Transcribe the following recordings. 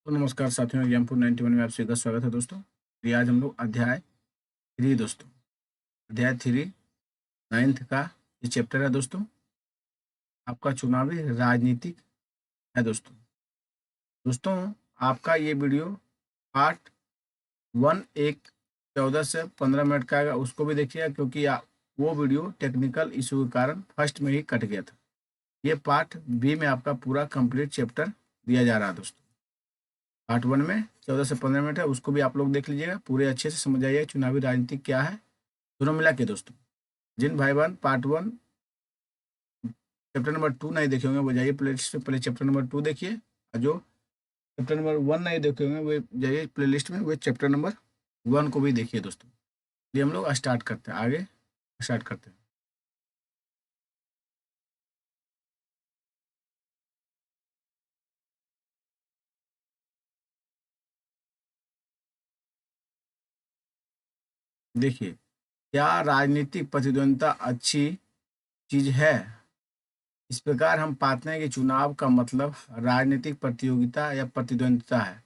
तो नमस्कार साथियों, एग्जामपुर 91 में आप सभी का स्वागत है दोस्तों। ये आज हम लोग अध्याय 3 दोस्तों, अध्याय 3 9th का ये चैप्टर है दोस्तों। आपका चुनावी राजनीतिक है दोस्तों। दोस्तों, आपका ये वीडियो पार्ट 1 एक 14 से 15 मिनट का आएगा, उसको भी देखिएगा क्योंकि वो वीडियो टेक्निकल इशू के कारण फर्स्ट में ही कट गया था। ये पार्ट बी में आपका पूरा कंप्लीट चैप्टर दिया जा रहा है दोस्तों। पार्ट 1 में 14 से 15 मिनट है, उसको भी आप लोग देख लीजिएगा, पूरे अच्छे से समझ आइए चुनावी राजनीति क्या है दोनों मिला के दोस्तों। जिन भाई बहन पार्ट 1 चैप्टर नंबर 2 नहीं देखे होंगे वो जाइए प्लेलिस्ट में, पहले चैप्टर नंबर 2 देखिए, और जो चैप्टर नंबर 1 नहीं देखे होंगे वो जाइए प्लेलिस्ट में, वो चैप्टर नंबर 1 को भी देखिए दोस्तों। ये हम लोग स्टार्ट करते हैं, आगे स्टार्ट करते हैं। देखिए, क्या राजनीतिक प्रतिद्वंद्विता अच्छी चीज है? इस प्रकार हम पाते हैं कि चुनाव का मतलब राजनीतिक प्रतियोगिता या प्रतिद्वंद्विता है।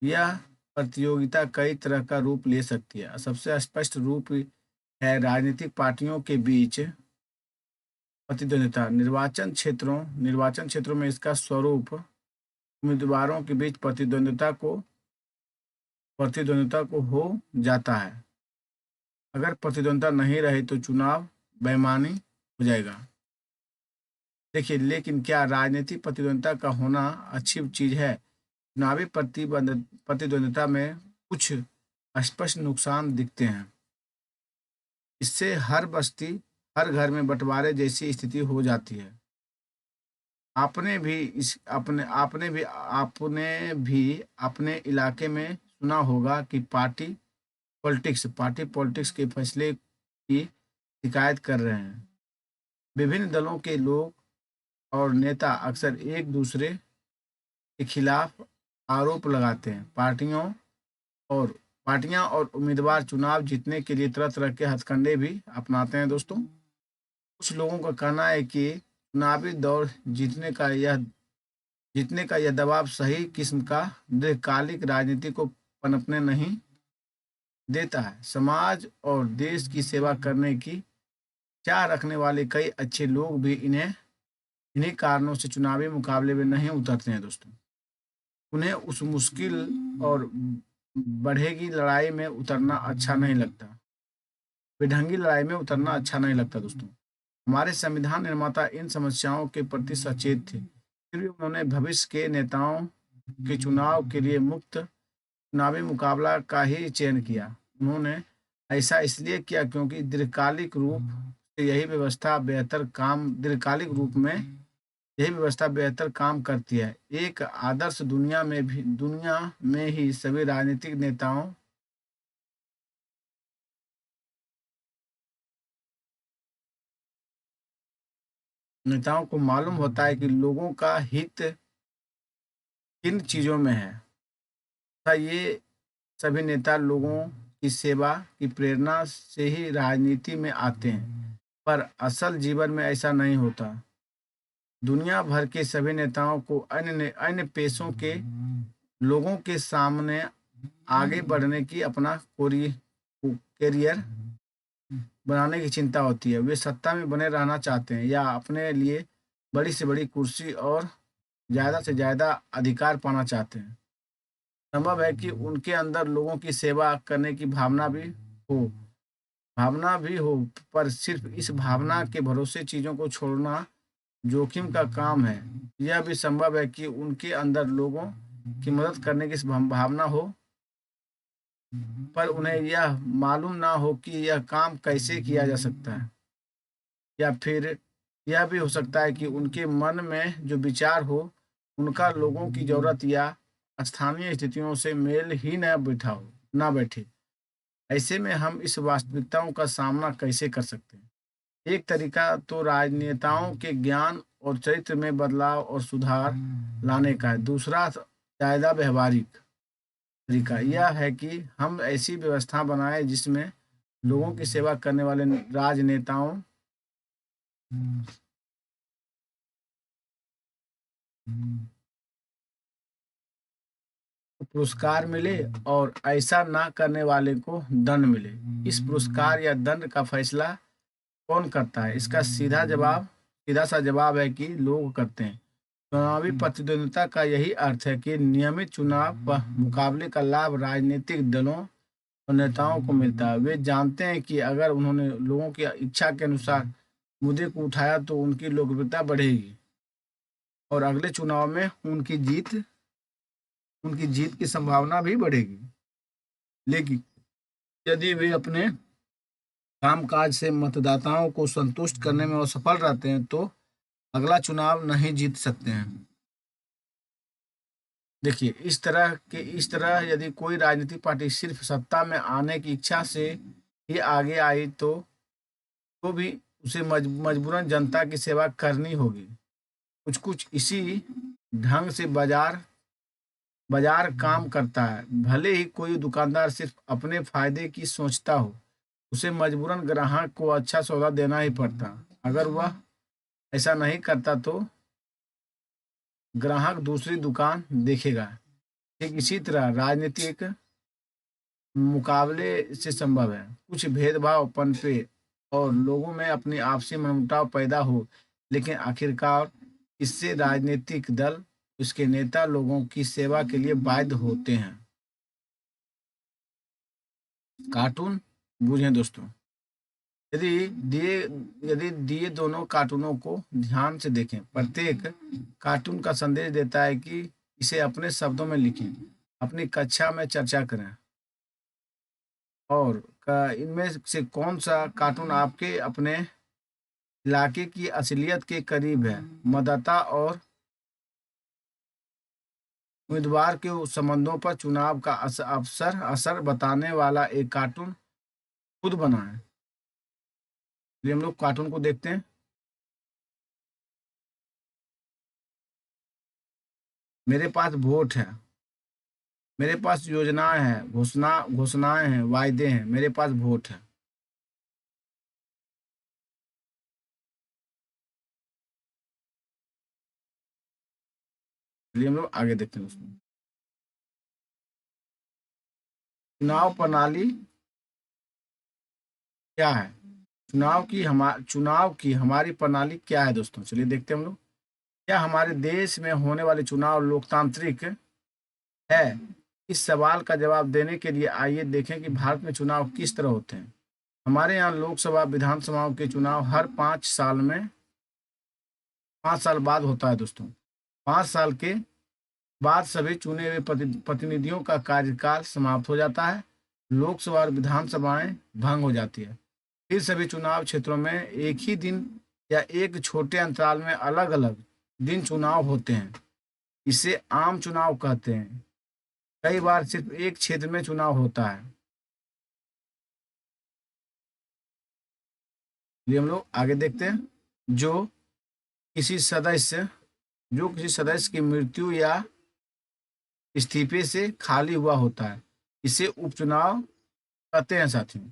यह प्रतियोगिता कई तरह का रूप ले सकती है। सबसे स्पष्ट रूप है राजनीतिक पार्टियों के बीच प्रतिद्वंद्विता। निर्वाचन क्षेत्रों में इसका स्वरूप उम्मीदवारों के बीच प्रतिद्वंद्विता को हो जाता है। अगर प्रतिद्वंद्विता नहीं रही तो चुनाव बेईमानी हो जाएगा। देखिए, लेकिन क्या राजनीतिक प्रतिद्वंद्विता का होना अच्छी चीज है? चुनावी प्रतिद्वंद्विता में कुछ स्पष्ट नुकसान दिखते हैं। इससे हर घर में बंटवारे जैसी स्थिति हो जाती है। आपने भी अपने इलाके में सुना होगा कि पार्टी पॉलिटिक्स के फैसले की शिकायत कर रहे हैं। विभिन्न दलों के लोग और नेता अक्सर एक दूसरे के खिलाफ आरोप लगाते हैं। और पार्टियां और उम्मीदवार चुनाव जीतने के लिए तरह तरह के हथकंडे भी अपनाते हैं दोस्तों। कुछ लोगों का कहना है कि चुनावी दौर जीतने का यह दबाव सही किस्म का दीर्घकालिक राजनीति को पनपने नहीं देता है। समाज और देश की सेवा करने की चाह रखने वाले कई अच्छे लोग भी इन्हीं कारणों से चुनावी मुकाबले में नहीं उतरते हैं दोस्तों। उन्हें उस मुश्किल और बढ़ेगी लड़ाई में उतरना अच्छा नहीं लगता। बेढंगी लड़ाई में उतरना अच्छा नहीं लगता दोस्तों। हमारे संविधान निर्माता इन समस्याओं के प्रति सचेत थे, फिर भी उन्होंने भविष्य के नेताओं के चुनाव के लिए मुक्त चुनावी मुकाबला का ही चयन किया। उन्होंने ऐसा इसलिए किया क्योंकि दीर्घकालिक रूप में यही व्यवस्था बेहतर काम करती है। एक आदर्श दुनिया में ही सभी राजनीतिक नेताओं को मालूम होता है कि लोगों का हित किन चीजों में है, तथा ये सभी नेता लोगों की सेवा की प्रेरणा से ही राजनीति में आते हैं। पर असल जीवन में ऐसा नहीं होता। दुनिया भर के सभी नेताओं को अन्य पेशों के लोगों के सामने आगे बढ़ने की अपना करियर बनाने की चिंता होती है। वे सत्ता में बने रहना चाहते हैं या अपने लिए बड़ी से बड़ी कुर्सी और ज़्यादा से ज़्यादा अधिकार पाना चाहते हैं। संभव है कि उनके अंदर लोगों की सेवा करने की हो भावना भी हो, पर सिर्फ इस भावना के भरोसे चीज़ों को छोड़ना जोखिम का काम है। यह भी संभव है कि उनके अंदर लोगों की मदद करने की भावना हो, पर उन्हें यह मालूम ना हो कि यह काम कैसे किया जा सकता है। या फिर यह भी हो सकता है कि उनके मन में जो विचार हो, उनका लोगों की ज़रूरत या स्थानीय स्थितियों से मेल ही ना बैठे। ऐसे में हम इस वास्तविकताओं का सामना कैसे कर सकते हैं? एक तरीका तो राजनेताओं के ज्ञान और चरित्र में बदलाव और सुधार लाने का है। दूसरा ज़्यादा व्यवहारिक तरीका यह है कि हम ऐसी व्यवस्था बनाएं जिसमें लोगों की सेवा करने वाले राजनेताओं पुरस्कार मिले और ऐसा ना करने वाले को दंड मिले। इस पुरस्कार या दंड का फैसला कौन करता है? इसका सीधा सा जवाब है कि लोग करते हैं। चुनावी प्रतिद्वंद्विता का यही अर्थ है कि नियमित चुनाव मुकाबले का लाभ राजनीतिक दलों और नेताओं को मिलता है। वे जानते हैं कि अगर उन्होंने लोगों की इच्छा के अनुसार मुद्दे को उठाया तो उनकी लोकप्रियता बढ़ेगी और अगले चुनाव में उनकी जीत की संभावना भी बढ़ेगी। लेकिन यदि वे अपने कामकाज से मतदाताओं को संतुष्ट करने में असफल रहते हैं तो अगला चुनाव नहीं जीत सकते हैं। देखिए, इस तरह यदि कोई राजनीतिक पार्टी सिर्फ सत्ता में आने की इच्छा से ही आगे आई तो भी उसे मजबूरन जनता की सेवा करनी होगी। कुछ कुछ इसी ढंग से बाजार काम करता है। भले ही कोई दुकानदार सिर्फ अपने फायदे की सोचता हो, उसे मजबूरन ग्राहक को अच्छा सौदा देना ही पड़ता। अगर वह ऐसा नहीं करता तो ग्राहक दूसरी दुकान देखेगा। ठीक इसी तरह राजनीतिक मुकाबले से संभव है कुछ भेदभाव पनपे और लोगों में अपनी आपसी मनमुटाव पैदा हो, लेकिन आखिरकार इससे राजनीतिक दल उसके नेता लोगों की सेवा के लिए बाध्य होते हैं। कार्टून बूझें दोस्तों। यदि दिए यदि दिए दोनों कार्टूनों को ध्यान से देखें, प्रत्येक कार्टून का संदेश देता है कि इसे अपने शब्दों में लिखें, अपनी कक्षा में चर्चा करें और इनमें से कौन सा कार्टून आपके अपने इलाके की असलियत के करीब है। मतदाता और उम्मीदवार के संबंधों पर चुनाव का असर बताने वाला एक कार्टून खुद बनाएं। चलिए हम लोग कार्टून को देखते हैं। मेरे पास वोट है, मेरे पास योजनाएं हैं, घोषणाएं हैं, वायदे हैं, मेरे पास वोट है। चलिए हम लोग आगे देखते हैं उसमें। चुनाव प्रणाली क्या है? चुनाव की हमारी प्रणाली क्या है दोस्तों? चलिए देखते हैं हम लोग। क्या हमारे देश में होने वाले चुनाव लोकतांत्रिक है? इस सवाल का जवाब देने के लिए आइए देखें कि भारत में चुनाव किस तरह होते हैं। हमारे यहाँ लोकसभा विधानसभाओं के चुनाव हर 5 साल बाद होता है दोस्तों। 5 साल के बाद सभी चुने हुए प्रतिनिधियों का कार्यकाल समाप्त हो जाता है। लोकसभा और विधानसभाएं भंग हो जाती है। फिर सभी चुनाव क्षेत्रों में एक ही दिन या एक छोटे अंतराल में अलग अलग दिन चुनाव होते हैं। इसे आम चुनाव कहते हैं। कई बार सिर्फ एक क्षेत्र में चुनाव होता है। ये हम लोग आगे देखते हैं। किसी सदस्य जो किसी सदस्य की मृत्यु या इस्तीफे से खाली हुआ होता है, इसे उपचुनाव कहते हैं साथियों।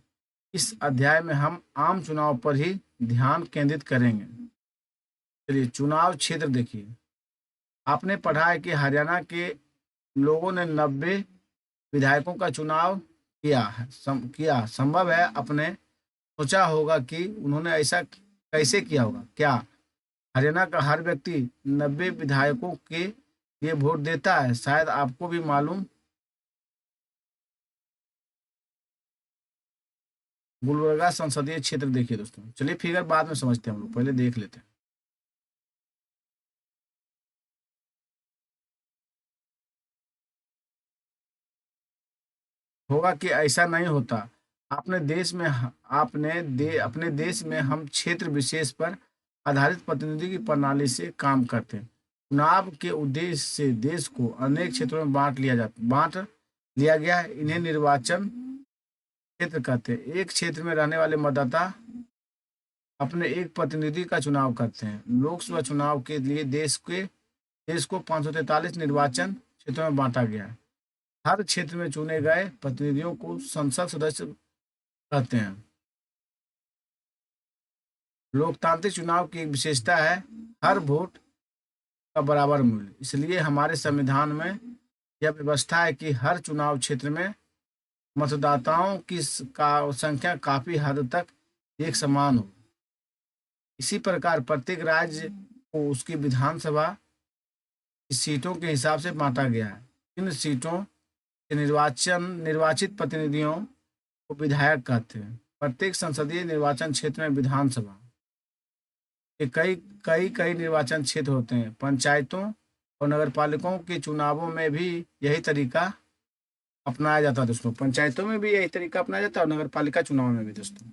इस अध्याय में हम आम चुनाव पर ही ध्यान केंद्रित करेंगे। चलिए चुनाव क्षेत्र देखिए। आपने पढ़ा है कि हरियाणा के लोगों ने 90 विधायकों का चुनाव किया। संभव है अपने सोचा होगा कि उन्होंने ऐसा कैसे किया होगा। क्या हरियाणा का हर व्यक्ति 90 विधायकों के लिए वोट देता है? शायद आपको भी मालूम। गुलबर्गा संसदीय क्षेत्र देखिए दोस्तों। चलिए फिगर बाद में समझते हैं, हम लोग पहले देख लेते हैं। होगा कि ऐसा नहीं होता। अपने देश में हम क्षेत्र विशेष पर आधारित प्रतिनिधि की प्रणाली से काम करते हैं। चुनाव के उद्देश्य से देश को अनेक क्षेत्रों में बांट लिया गया है। इन्हें निर्वाचन क्षेत्र कहते हैं। एक क्षेत्र में रहने वाले मतदाता अपने एक प्रतिनिधि का चुनाव करते हैं। लोकसभा चुनाव के लिए देश को 543 निर्वाचन क्षेत्रों में बांटा गया है। हर क्षेत्र में चुने गए प्रतिनिधियों को संसद सदस्य कहते हैं। लोकतांत्रिक चुनाव की एक विशेषता है हर वोट का बराबर मूल्य। इसलिए हमारे संविधान में यह व्यवस्था है कि हर चुनाव क्षेत्र में मतदाताओं की का संख्या काफी हद तक एक समान हो। इसी प्रकार प्रत्येक राज्य को उसकी विधानसभा की सीटों के हिसाब से बांटा गया है। इन सीटों के निर्वाचित प्रतिनिधियों को विधायक कहते हैं। प्रत्येक संसदीय निर्वाचन क्षेत्र में विधानसभा के कई कई कई निर्वाचन क्षेत्र होते हैं। पंचायतों और नगरपालिकाओं के चुनावों में भी यही तरीका अपनाया जाता है दोस्तों। पंचायतों में भी यही तरीका अपनाया जाता है और नगरपालिका चुनाव में भी दोस्तों।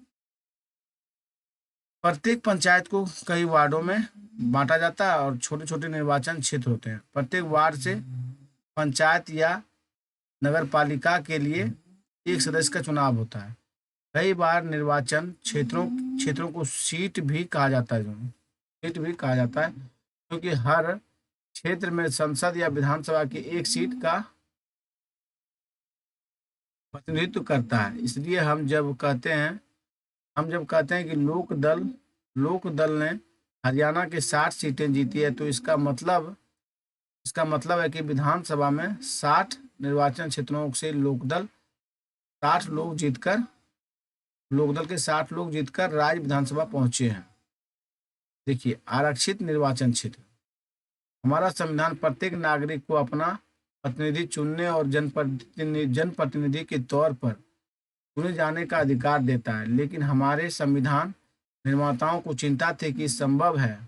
प्रत्येक पंचायत को कई वार्डों में बांटा जाता है और छोटे छोटे निर्वाचन क्षेत्र होते हैं। प्रत्येक वार्ड से पंचायत या नगरपालिका के लिए एक सदस्य का चुनाव होता है। कई बार निर्वाचन क्षेत्रों क्षेत्रों को सीट भी कहा जाता है, सीट भी कहा जाता है, क्योंकि हर क्षेत्र में संसद या विधानसभा की एक सीट का प्रतिनिधित्व करता है। इसलिए हम जब कहते हैं कि लोक दल ने हरियाणा की 60 सीटें जीती है, तो इसका मतलब है कि विधानसभा में 60 निर्वाचन क्षेत्रों से लोकदल के 60 लोग जीतकर राज्य विधानसभा पहुंचे हैं। देखिए, आरक्षित निर्वाचन क्षेत्र। हमारा संविधान प्रत्येक नागरिक को अपना प्रतिनिधि चुनने और जनप्रतिनिधि के तौर पर चुने जाने का अधिकार देता है। लेकिन हमारे संविधान निर्माताओं को चिंता थी कि संभव है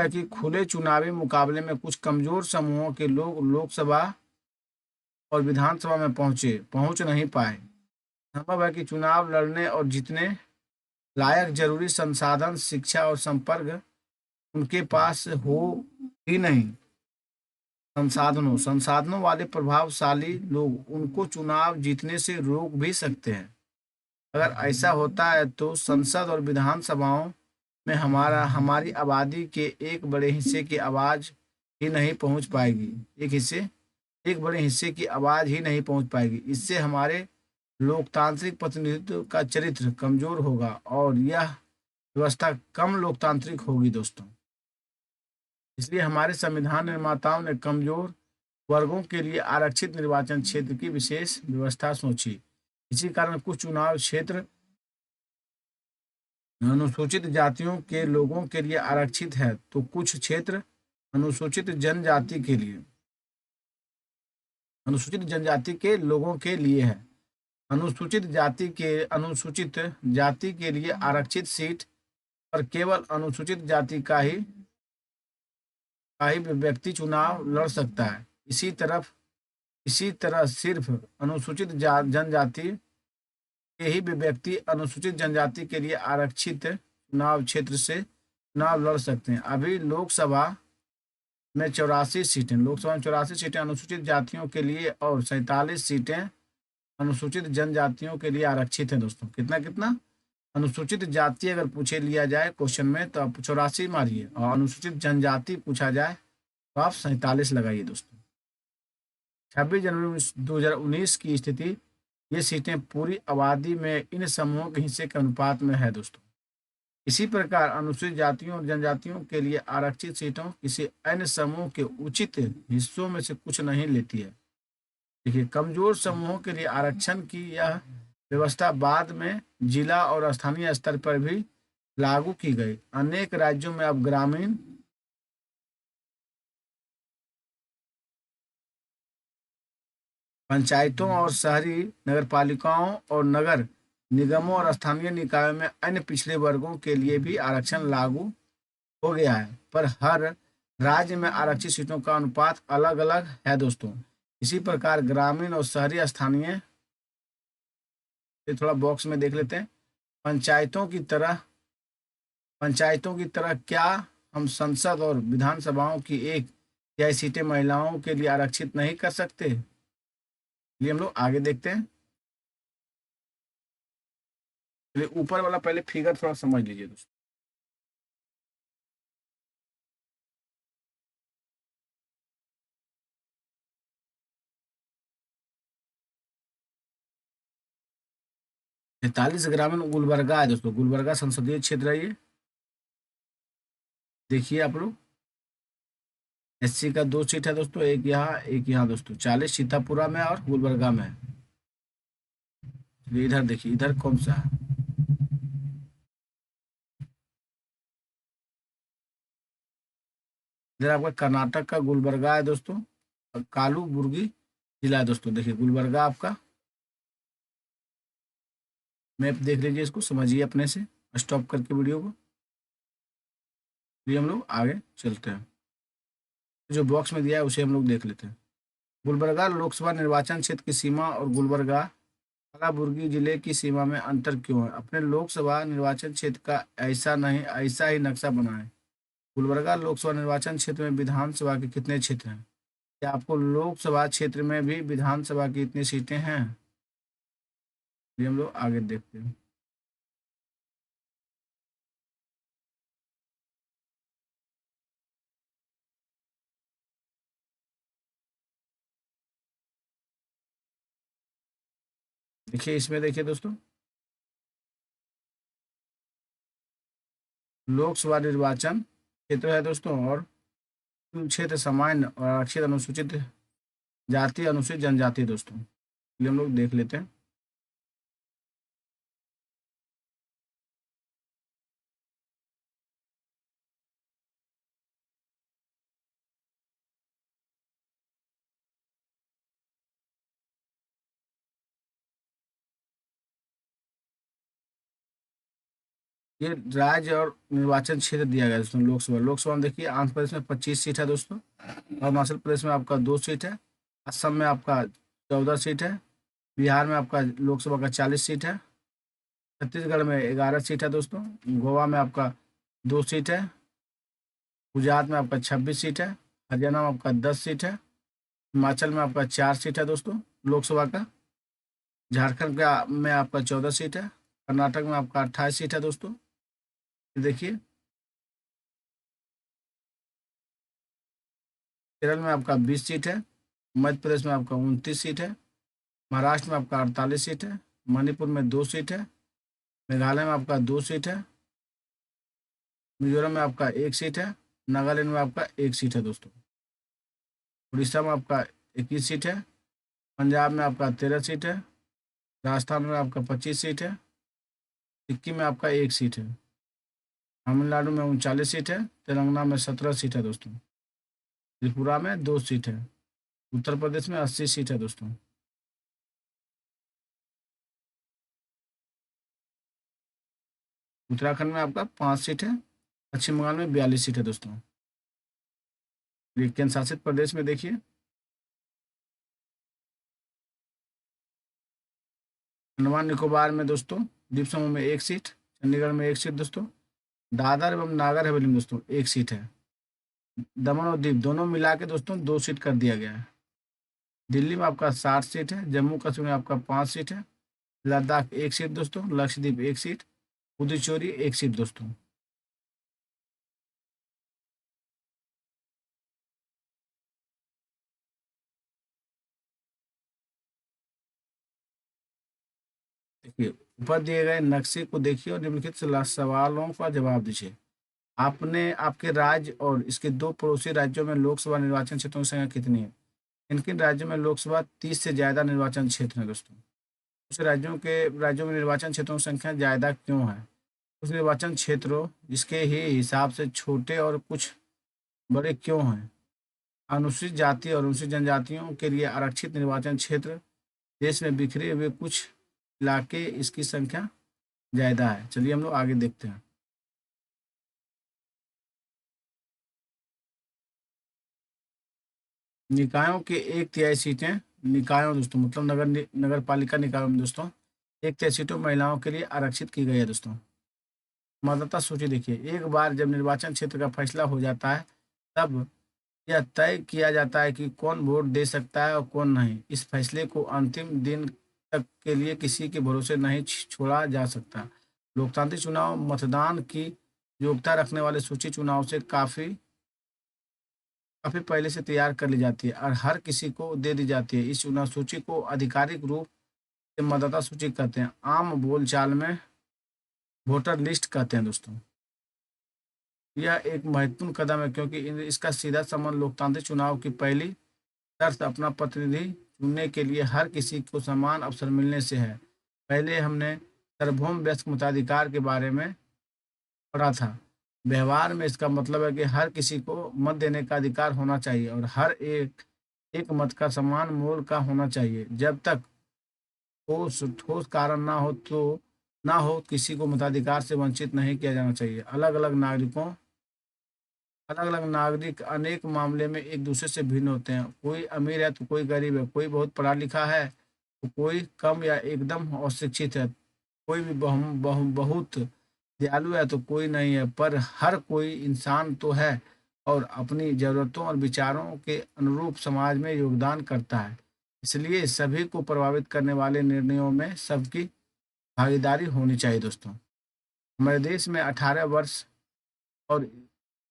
कि खुले चुनावी मुकाबले में कुछ कमजोर समूहों के लोग लोकसभा और विधानसभा में पहुंच नहीं पाए। संभव है कि चुनाव लड़ने और जीतने लायक जरूरी संसाधन, शिक्षा और संपर्क उनके पास हो ही नहीं। संसाधनों वाले प्रभावशाली लोग उनको चुनाव जीतने से रोक भी सकते हैं। अगर ऐसा होता है तो संसद और विधानसभाओं में हमारी आबादी के एक बड़े हिस्से की आवाज ही नहीं पहुंच पाएगी। एक बड़े हिस्से की आवाज ही नहीं पहुंच पाएगी। इससे हमारे लोकतांत्रिक प्रतिनिधित्व का चरित्र कमजोर होगा और यह व्यवस्था कम लोकतांत्रिक होगी दोस्तों। इसलिए हमारे संविधान निर्माताओं ने कमजोर वर्गों के लिए आरक्षित निर्वाचन क्षेत्र की विशेष व्यवस्था सोची। इसी कारण कुछ चुनाव क्षेत्र अनुसूचित जातियों के लोगों के लिए आरक्षित है, तो कुछ क्षेत्र अनुसूचित जनजाति के लिए अनुसूचित जनजाति के लोगों के लिए है। अनुसूचित जाति के लिए आरक्षित सीट पर केवल अनुसूचित जाति का ही व्यक्ति चुनाव लड़ सकता है। इसी तरह सिर्फ जनजाति के ही व्यक्ति अनुसूचित जनजाति के लिए आरक्षित चुनाव क्षेत्र से चुनाव लड़ सकते हैं। अभी लोकसभा में 84 सीटें अनुसूचित जातियों के लिए और 47 सीटें अनुसूचित जनजातियों के लिए आरक्षित हैं दोस्तों। कितना कितना अनुसूचित जाति अगर पूछे लिया जाए क्वेश्चन में तो आप 84 मारिए, और अनुसूचित जनजाति पूछा जाए तो आप 47 लगाइए दोस्तों। 26 जनवरी 2019 की स्थिति, ये सीटें पूरी आबादी में इन समूहों के हिस्से के अनुपात में है दोस्तों। इसी प्रकार अनुसूचित जातियों और जनजातियों के लिए आरक्षित सीटों किसी अन्य समूह के उचित हिस्सों में से कुछ नहीं लेती है। देखिए, कमजोर समूहों के लिए आरक्षण की यह व्यवस्था बाद में जिला और स्थानीय स्तर पर भी लागू की गई। अनेक राज्यों में अब ग्रामीण पंचायतों और शहरी नगरपालिकाओं और नगर निगमों और स्थानीय निकायों में अन्य पिछड़े वर्गों के लिए भी आरक्षण लागू हो गया है, पर हर राज्य में आरक्षित सीटों का अनुपात अलग अलग है दोस्तों। इसी प्रकार ग्रामीण और शहरी स्थानीय, ये थोड़ा बॉक्स में देख लेते हैं। पंचायतों की तरह क्या हम संसद और विधानसभाओं की एक तिहाई सीटें महिलाओं के लिए आरक्षित नहीं कर सकते? चलिए हम लोग आगे देखते हैं। चलिए ऊपर वाला पहले फिगर थोड़ा समझ लीजिए दोस्तों। 43 ग्रामीण गुलबर्गा है दोस्तों, गुलबर्गा संसदीय क्षेत्र है ये। देखिए आप लोग, एससी का 2 सीट है दोस्तों, एक यहाँ एक यहाँ दोस्तों। 40 सीतापुरा में और गुलबर्गा में है। चलिए इधर देखिए, इधर कौन सा है? इधर आपका कर्नाटक का गुलबर्गा है दोस्तों, और कालूबुर्गी जिला है दोस्तों। देखिए गुलबर्गा आपका, मैप देख लीजिए, इसको समझिए अपने से, स्टॉप करके वीडियो को। ये हम लोग आगे चलते हैं, जो बॉक्स में दिया है उसे हम लोग देख लेते हैं। गुलबर्गा लोकसभा निर्वाचन क्षेत्र की सीमा और गुलबर्गा कलाबुर्गी जिले की सीमा में अंतर क्यों है? अपने लोकसभा निर्वाचन क्षेत्र का ऐसा ही नक्शा बनाएं। गुलबर्गा लोकसभा निर्वाचन क्षेत्र में विधानसभा के कितने क्षेत्र हैं? क्या आपको लोकसभा क्षेत्र में भी विधानसभा की इतनी सीटें हैं? ये हम लोग आगे देखते हैं। देखिए इसमें, देखिए दोस्तों, लोकसभा निर्वाचन क्षेत्र है दोस्तों, और कुल क्षेत्र सामान्य और आरक्षित अनुसूचित जाति अनुसूचित जनजाति दोस्तों। ये हम लोग देख लेते हैं। ये राज्य और निर्वाचन क्षेत्र दिया गया है दोस्तों। लोकसभा, लोकसभा में देखिए, आंध्र प्रदेश में 25 सीट है दोस्तों, अरुणाचल प्रदेश में आपका 2 सीट है, असम में आपका 14 सीट है, बिहार में आपका लोकसभा का 40 सीट है, छत्तीसगढ़ में 11 सीट है दोस्तों, गोवा में आपका 2 सीट है, गुजरात में आपका 26 सीट है, हरियाणा में आपका 10 सीट है, हिमाचल में आपका 4 सीट है दोस्तों लोकसभा का, झारखंड का में आपका 14 सीट है, कर्नाटक में आपका 28 सीट है दोस्तों। ये देखिए, केरल में आपका 20 सीट है, मध्य प्रदेश में आपका 29 सीट है, महाराष्ट्र में आपका 48 सीट है, मणिपुर में 2 सीट है, मेघालय में आपका 2 सीट है, मिजोरम में आपका 1 सीट है, नागालैंड में आपका 1 सीट है दोस्तों, उड़ीसा में आपका 21 सीट है, पंजाब में आपका 13 सीट है, राजस्थान में आपका 25 सीट है, सिक्किम में आपका 1 सीट है, तमिलनाडु में 39 सीट है, तेलंगाना में 17 सीट है दोस्तों, त्रिपुरा में 2 सीट है, उत्तर प्रदेश में 80 सीट है दोस्तों, उत्तराखंड में आपका 5 सीट है, पश्चिम बंगाल में 42 सीट है दोस्तों। ये केंद्र शासित प्रदेश में देखिए, अंडमान निकोबार में दोस्तों, द्वीप समूह में 1 सीट, चंडीगढ़ में 1 सीट दोस्तों, दादर एवं नागर हवेली में दोस्तों 1 सीट है, दमन और दीव दोनों मिला के दोस्तों 2 सीट कर दिया गया है। दिल्ली में आपका 60 सीट है, जम्मू कश्मीर में आपका 5 सीट है, लद्दाख 1 सीट दोस्तों, लक्षद्वीप 1 सीट, पुदुचेरी 1 सीट दोस्तों। देखिए, ऊपर दिए गए नक्शे को देखिए और निम्नलिखित सवालों का जवाब दीजिए। आपने आपके राज्य और इसके 2 पड़ोसी राज्यों में लोकसभा निर्वाचन क्षेत्रों की संख्या कितनी है? किन किन राज्यों में लोकसभा 30 से ज्यादा निर्वाचन क्षेत्र है दोस्तों? उस राज्यों में निर्वाचन क्षेत्रों की संख्या ज्यादा क्यों है? उस निर्वाचन क्षेत्रों जिसके ही हिसाब से छोटे और कुछ बड़े क्यों हैं? अनुसूचित जाति और अनुसूचित जनजातियों के लिए आरक्षित निर्वाचन क्षेत्र, देश में बिखरे हुए कुछ इलाके, इसकी संख्या ज्यादा है। चलिए हम लोग आगे देखते हैं। निकायों के 1/3 सीटें, निकायों दोस्तों मतलब नगर पालिका निकायों में दोस्तों 1/3 सीटों महिलाओं के लिए आरक्षित की गई है दोस्तों। मतदाता सूची देखिए, एक बार जब निर्वाचन क्षेत्र का फैसला हो जाता है, तब यह तय किया जाता है कि कौन वोट दे सकता है और कौन नहीं। इस फैसले को अंतिम दिन तक के लिए किसी के भरोसे नहीं छोड़ा जा सकता। लोकतांत्रिक चुनाव मतदान की योग्यता रखने वाले सूची चुनाव से काफी काफी पहले से तैयार कर ली जाती है और हर किसी को दे दी जाती है। इस चुनाव सूची को आधिकारिक रूप ये मतदाता सूची कहते हैं। आम बोलचाल में वोटर लिस्ट कहते हैं दोस्तों। यह एक महत्वपूर्ण कदम है क्योंकि इसका सीधा संबंध लोकतांत्रिक चुनाव की पहली शर्त अपना प्रतिनिधि चुनने के लिए हर किसी को समान अवसर मिलने से है। पहले हमने सार्वभौम वयस्क मताधिकार के बारे में पढ़ा था। व्यवहार में इसका मतलब है कि हर किसी को मत देने का अधिकार होना चाहिए और हर एक एक मत का समान मोल का होना चाहिए। जब तक ठोस कारण ना हो किसी को मताधिकार से वंचित नहीं किया जाना चाहिए। अलग अलग नागरिक अनेक मामले में एक दूसरे से भिन्न होते हैं। कोई अमीर है तो कोई गरीब है, कोई बहुत पढ़ा लिखा है तो कोई कम या एकदम अशिक्षित है, कोई भी बहुत दयालु है तो कोई नहीं है, पर हर कोई इंसान तो है और अपनी जरूरतों और विचारों के अनुरूप समाज में योगदान करता है। इसलिए सभी को प्रभावित करने वाले निर्णयों में सबकी भागीदारी होनी चाहिए दोस्तों। हमारे देश में 18 वर्ष और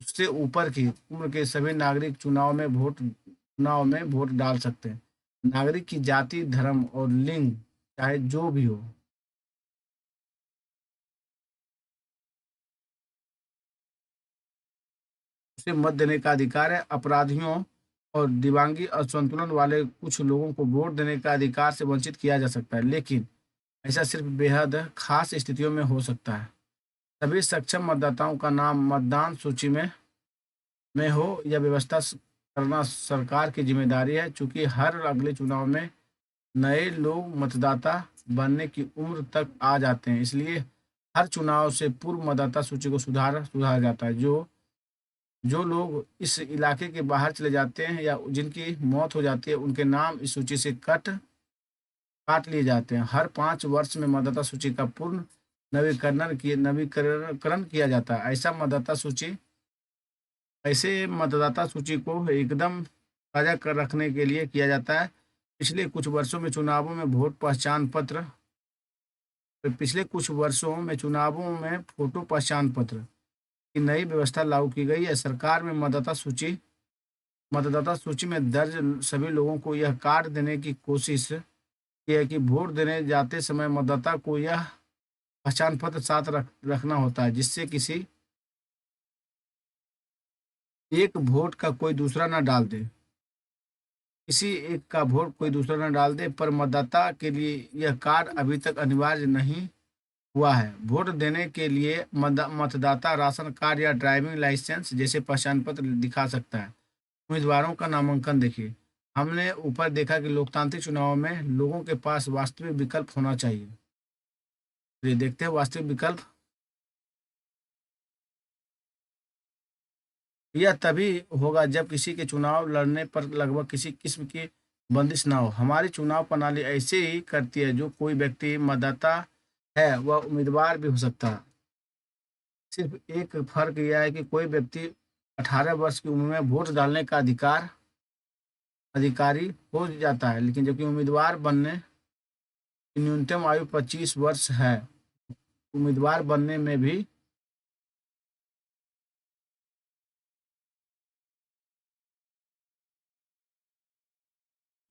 उससे ऊपर की उम्र के सभी नागरिक चुनाव में वोट डाल सकते हैं। नागरिक की जाति, धर्म और लिंग चाहे जो भी हो, उसे मत देने का अधिकार है। अपराधियों और दिमागी असंतुलन वाले कुछ लोगों को वोट देने का अधिकार से वंचित किया जा सकता है, लेकिन ऐसा सिर्फ बेहद खास स्थितियों में हो सकता है। सभी सक्षम मतदाताओं का नाम मतदान सूची में हो यह व्यवस्था करना सरकार की जिम्मेदारी है। चूंकि हर अगले चुनाव में नए लोग मतदाता बनने की उम्र तक आ जाते हैं, इसलिए हर चुनाव से पूर्व मतदाता सूची को सुधारा जाता है। जो लोग इस इलाके के बाहर चले जाते हैं या जिनकी मौत हो जाती है, उनके नाम इस सूची से काट लिए जाते हैं। हर 5 वर्ष में मतदाता सूची का पूर्ण नवीकरण किया जाता है। ऐसे मतदाता सूची को एकदम ताज़ा कर रखने के लिए किया जाता है। पिछले कुछ वर्षों में चुनावों में फोटो पहचान पत्र की नई व्यवस्था लागू की गई है। सरकार में मतदाता सूची में दर्ज सभी लोगों को यह कार्ड देने की कोशिश की है कि वोट देने जाते समय मतदाता को यह पहचान पत्र साथ रखना होता है, जिससे किसी एक वोट का कोई दूसरा न डाल दे किसी एक का वोट कोई दूसरा न डाल दे। पर मतदाता के लिए यह कार्ड अभी तक अनिवार्य नहीं हुआ है। वोट देने के लिए मतदाता राशन कार्ड या ड्राइविंग लाइसेंस जैसे पहचान पत्र दिखा सकता है। उम्मीदवारों का नामांकन देखिए। हमने ऊपर देखा कि लोकतांत्रिक चुनाव में लोगों के पास वास्तविक विकल्प होना चाहिए। तो ये देखते हैं वास्तविक विकल्प। यह तभी होगा जब किसी के चुनाव लड़ने पर लगभग किसी किस्म की बंदिश ना हो। हमारी चुनाव प्रणाली ऐसे ही करती है। जो कोई व्यक्ति मतदाता है वह उम्मीदवार भी हो सकता है। सिर्फ एक फर्क यह है कि कोई व्यक्ति 18 वर्ष की उम्र में वोट डालने का अधिकारी हो जाता है, लेकिन जबकि उम्मीदवार बनने की न्यूनतम आयु 25 वर्ष है। उम्मीदवार बनने में भी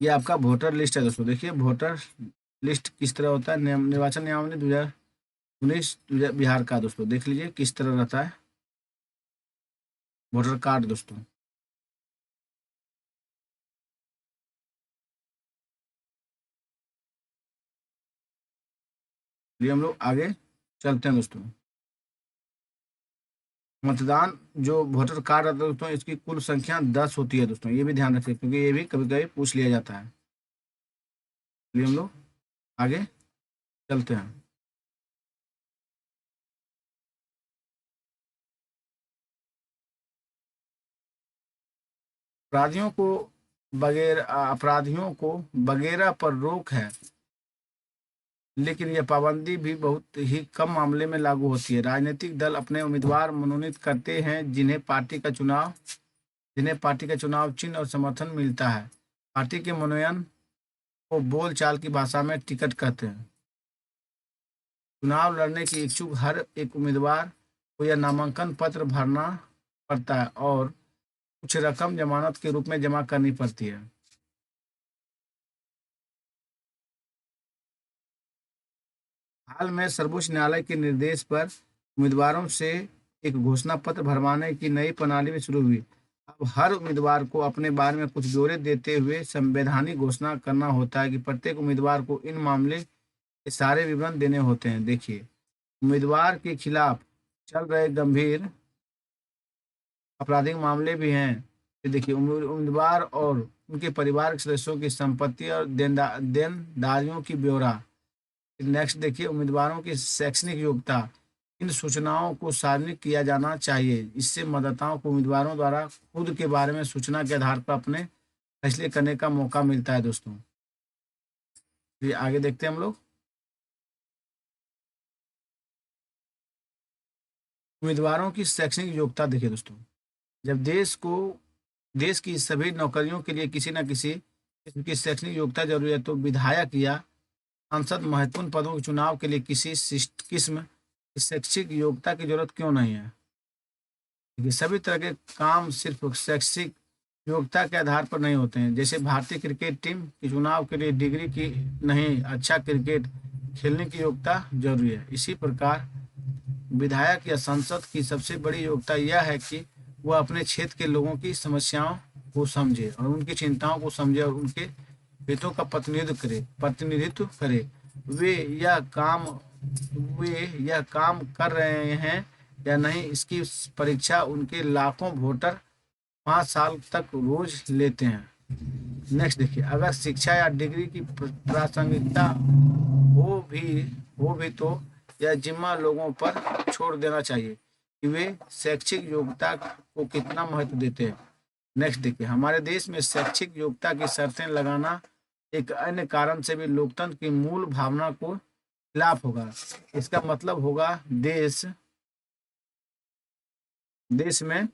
ये आपका वोटर लिस्ट है दोस्तों। देखिए वोटर लिस्ट किस तरह होता है। निर्वाचन नियमावली 2019 बिहार का दोस्तों देख लीजिए किस तरह रहता है वोटर कार्ड दोस्तों। चलिए हम लोग आगे चलते हैं दोस्तों। मतदान जो वोटर कार्ड रहता है दोस्तों, इसकी कुल संख्या 10 होती है दोस्तों। ये भी ध्यान रखिए क्योंकि ये भी कभी कभी पूछ लिया जाता है। चलिए हम लोग आगे चलते हैं। अपराधियों को वगैरह पर रोक है, लेकिन यह पाबंदी भी बहुत ही कम मामले में लागू होती है। राजनीतिक दल अपने उम्मीदवार मनोनीत करते हैं जिन्हें पार्टी का चुनाव चिन्ह और समर्थन मिलता है। पार्टी के मनोनयन को बोलचाल की भाषा में टिकट कहते हैं। चुनाव लड़ने के इच्छुक हर एक उम्मीदवार को यह नामांकन पत्र भरना पड़ता है और कुछ रकम जमानत के रूप में जमा करनी पड़ती है। हाल में सर्वोच्च न्यायालय के निर्देश पर उम्मीदवारों से एक घोषणा पत्र भरवाने की नई प्रणाली में शुरू हुई। अब हर उम्मीदवार को अपने बारे में कुछ ब्यौरे देते हुए संवैधानिक घोषणा करना होता है कि प्रत्येक उम्मीदवार को इन मामले के सारे विवरण देने होते हैं। देखिए, उम्मीदवार के खिलाफ चल रहे गंभीर आपराधिक मामले भी हैं। ये देखिए, उम्मीदवार और उनके परिवार के सदस्यों की संपत्ति और देनदारियों की ब्यौरा। नेक्स्ट देखिए, उम्मीदवारों की शैक्षणिक योग्यता। इन सूचनाओं को सार्वजनिक किया जाना चाहिए। इससे मतदाताओं को उम्मीदवारों द्वारा खुद के बारे में सूचना के आधार पर अपने फैसले करने का मौका मिलता है दोस्तों। ये आगे देखते हैं हम लोग। उम्मीदवारों की शैक्षणिक योग्यता देखिए दोस्तों, जब देश की सभी नौकरियों के लिए किसी न किसी किस्म की शैक्षणिक योग्यता जरूरी है, तो विधायक या सांसद महत्वपूर्ण पदों के चुनाव के लिए किसी किस्म की शैक्षिक योग्यता की जरूरत क्यों नहीं है। देखिए, सभी तरह के काम सिर्फ शैक्षिक योग्यता के आधार पर नहीं होते हैं। जैसे भारतीय क्रिकेट टीम के चुनाव के लिए डिग्री की नहीं, अच्छा क्रिकेट खेलने की योग्यता जरूरी है। इसी प्रकार विधायक या सांसद की सबसे बड़ी योग्यता यह है कि वह अपने क्षेत्र के लोगों की समस्याओं को समझे और उनकी चिंताओं को समझे और उनके हितों का प्रतिनिधित्व करे। वे यह काम वे यह काम कर रहे हैं या नहीं, इसकी परीक्षा उनके लाखों वोटर 5 साल तक रोज लेते हैं। नेक्स्ट देखिए, अगर शिक्षा या डिग्री की प्रासंगिकता हो भी तो यह जिम्मा लोगों पर छोड़ देना चाहिए कि वे शैक्षिक योग्यता को कितना महत्व देते हैं। नेक्स्ट देखिए, हमारे देश में शैक्षिक योग्यता की शर्तें लगाना एक अन्य कारण से भी लोकतंत्र की मूल भावना को खिलाफ होगा। इसका मतलब होगा देश में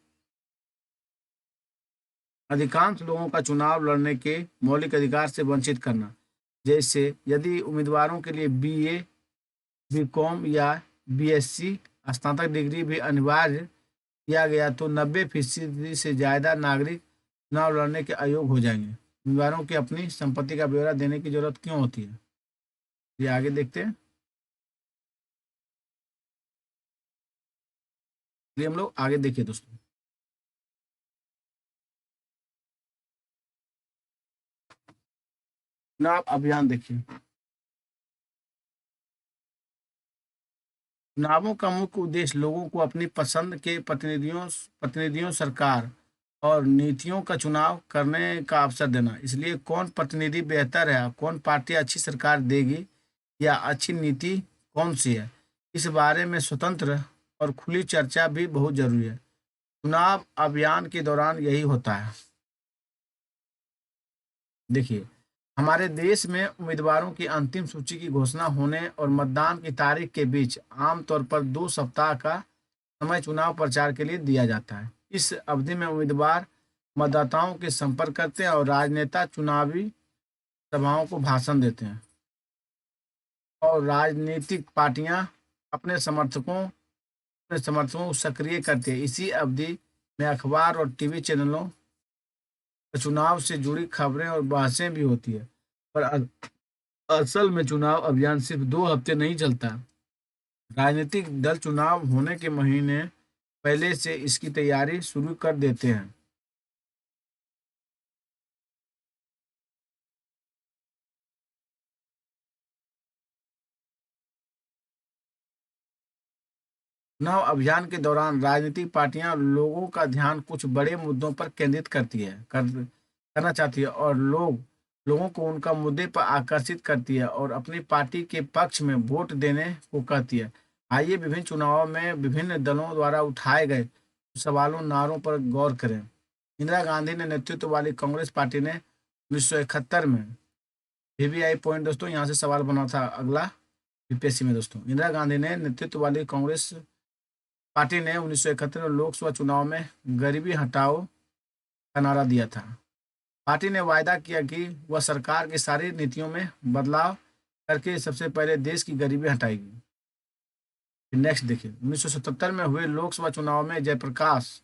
अधिकांश लोगों का चुनाव लड़ने के मौलिक अधिकार से वंचित करना। जैसे यदि उम्मीदवारों के लिए बीए, बीकॉम या बीएससी स्नातक डिग्री भी अनिवार्य किया गया तो 90% से ज़्यादा नागरिक चुनाव लड़ने के अयोग्य हो जाएंगे। उम्मीदवारों की अपनी संपत्ति का ब्यौरा देने की जरूरत क्यों होती है, ये आगे देखते हैं। ये हम लोग आगे देखिए दोस्तों। चुनाव अभियान देखिए, चुनावों का मुख्य उद्देश्य लोगों को अपनी पसंद के प्रतिनिधियों सरकार और नीतियों का चुनाव करने का अवसर देना। इसलिए कौन प्रतिनिधि बेहतर है, कौन पार्टी अच्छी सरकार देगी या अच्छी नीति कौन सी है, इस बारे में स्वतंत्र और खुली चर्चा भी बहुत जरूरी है। चुनाव अभियान के दौरान यही होता है। देखिए, हमारे देश में उम्मीदवारों की अंतिम सूची की घोषणा होने और मतदान की तारीख के बीच आमतौर पर 2 सप्ताह का समय चुनाव प्रचार के लिए दिया जाता है। इस अवधि में उम्मीदवार मतदाताओं के संपर्क करते हैं और राजनेता चुनावी सभाओं को भाषण देते हैं और राजनीतिक पार्टियां अपने समर्थकों को सक्रिय करती है। इसी अवधि में अखबार और टीवी चैनलों पर चुनाव से जुड़ी खबरें और बहसें भी होती है। पर असल में चुनाव अभियान सिर्फ 2 हफ्ते नहीं चलता। राजनीतिक दल चुनाव होने के महीने पहले से इसकी तैयारी शुरू कर देते हैं। चुनाव अभियान के दौरान राजनीतिक पार्टियां लोगों का ध्यान कुछ बड़े मुद्दों पर केंद्रित करना चाहती है और लोगों को उनका मुद्दे पर आकर्षित करती है और अपनी पार्टी के पक्ष में वोट देने को कहती है। आइए विभिन्न चुनावों में विभिन्न दलों द्वारा उठाए गए सवालों नारों पर गौर करें। इंदिरा गांधी ने नेतृत्व वाली कांग्रेस पार्टी ने 1971 में वीवीआई पॉइंट दोस्तों, यहाँ से सवाल बना था अगला यूपीएससी में दोस्तों। इंदिरा गांधी ने नेतृत्व वाली कांग्रेस पार्टी ने 1971 में लोकसभा चुनाव में गरीबी हटाओ का नारा दिया था। पार्टी ने वायदा किया कि वह सरकार की सारी नीतियों में बदलाव करके सबसे पहले देश की गरीबी हटाएगी। नेक्स्ट देखिए, 1977 में हुए लोकसभा चुनाव में जयप्रकाश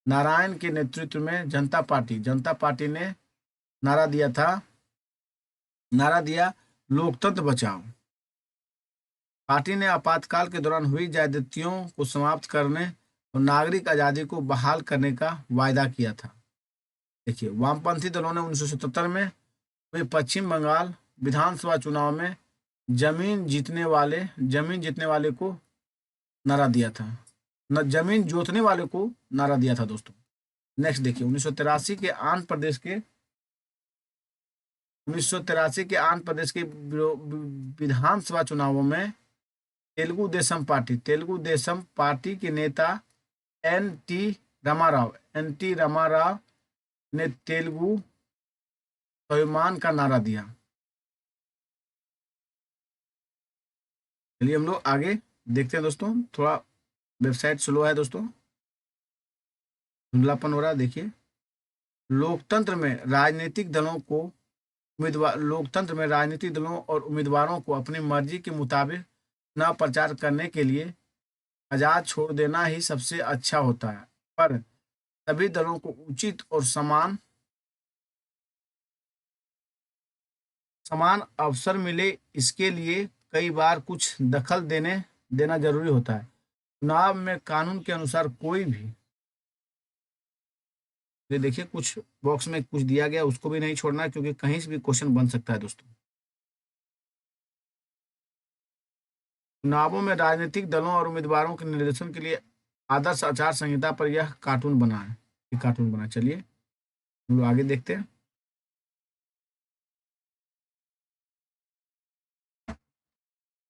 नारायण के नेतृत्व में जनता पार्टी ने नारा दिया, लोकतंत्र बचाओ। पार्टी ने आपातकाल के दौरान हुई ज्यादतियों को समाप्त करने और नागरिक आज़ादी को बहाल करने का वायदा किया था। देखिए, वामपंथी दलों ने 1977 में हुए पश्चिम बंगाल विधानसभा चुनाव में जमीन जीतने वाले को नारा दिया था। न जमीन जोतने वाले को नारा दिया था दोस्तों। नेक्स्ट देखिए, 1983 के आंध्र प्रदेश के विधानसभा चुनावों में तेलुगु देशम पार्टी के नेता एन टी रामाराव ने तेलुगु स्वाभिमान का नारा दिया। चलिए हम लोग आगे देखते हैं दोस्तों। थोड़ा वेबसाइट स्लो है दोस्तों, धुंधलापन हो रहा है। देखिए, लोकतंत्र में राजनीतिक दलों और उम्मीदवारों को अपनी मर्जी के मुताबिक चुनाव प्रचार करने के लिए आजाद छोड़ देना ही सबसे अच्छा होता है, पर सभी दलों को उचित और समान अवसर मिले, इसके लिए कई बार कुछ दखल देना जरूरी होता है। चुनाव में कानून के अनुसार कोई भी, ये देखिए कुछ बॉक्स में कुछ दिया गया, उसको भी नहीं छोड़ना है, क्योंकि कहीं से भी क्वेश्चन बन सकता है दोस्तों। चुनावों में राजनीतिक दलों और उम्मीदवारों के निर्देशन के लिए आदर्श आचार संहिता पर यह कार्टून बना है। चलिए हम लोग आगे देखते हैं।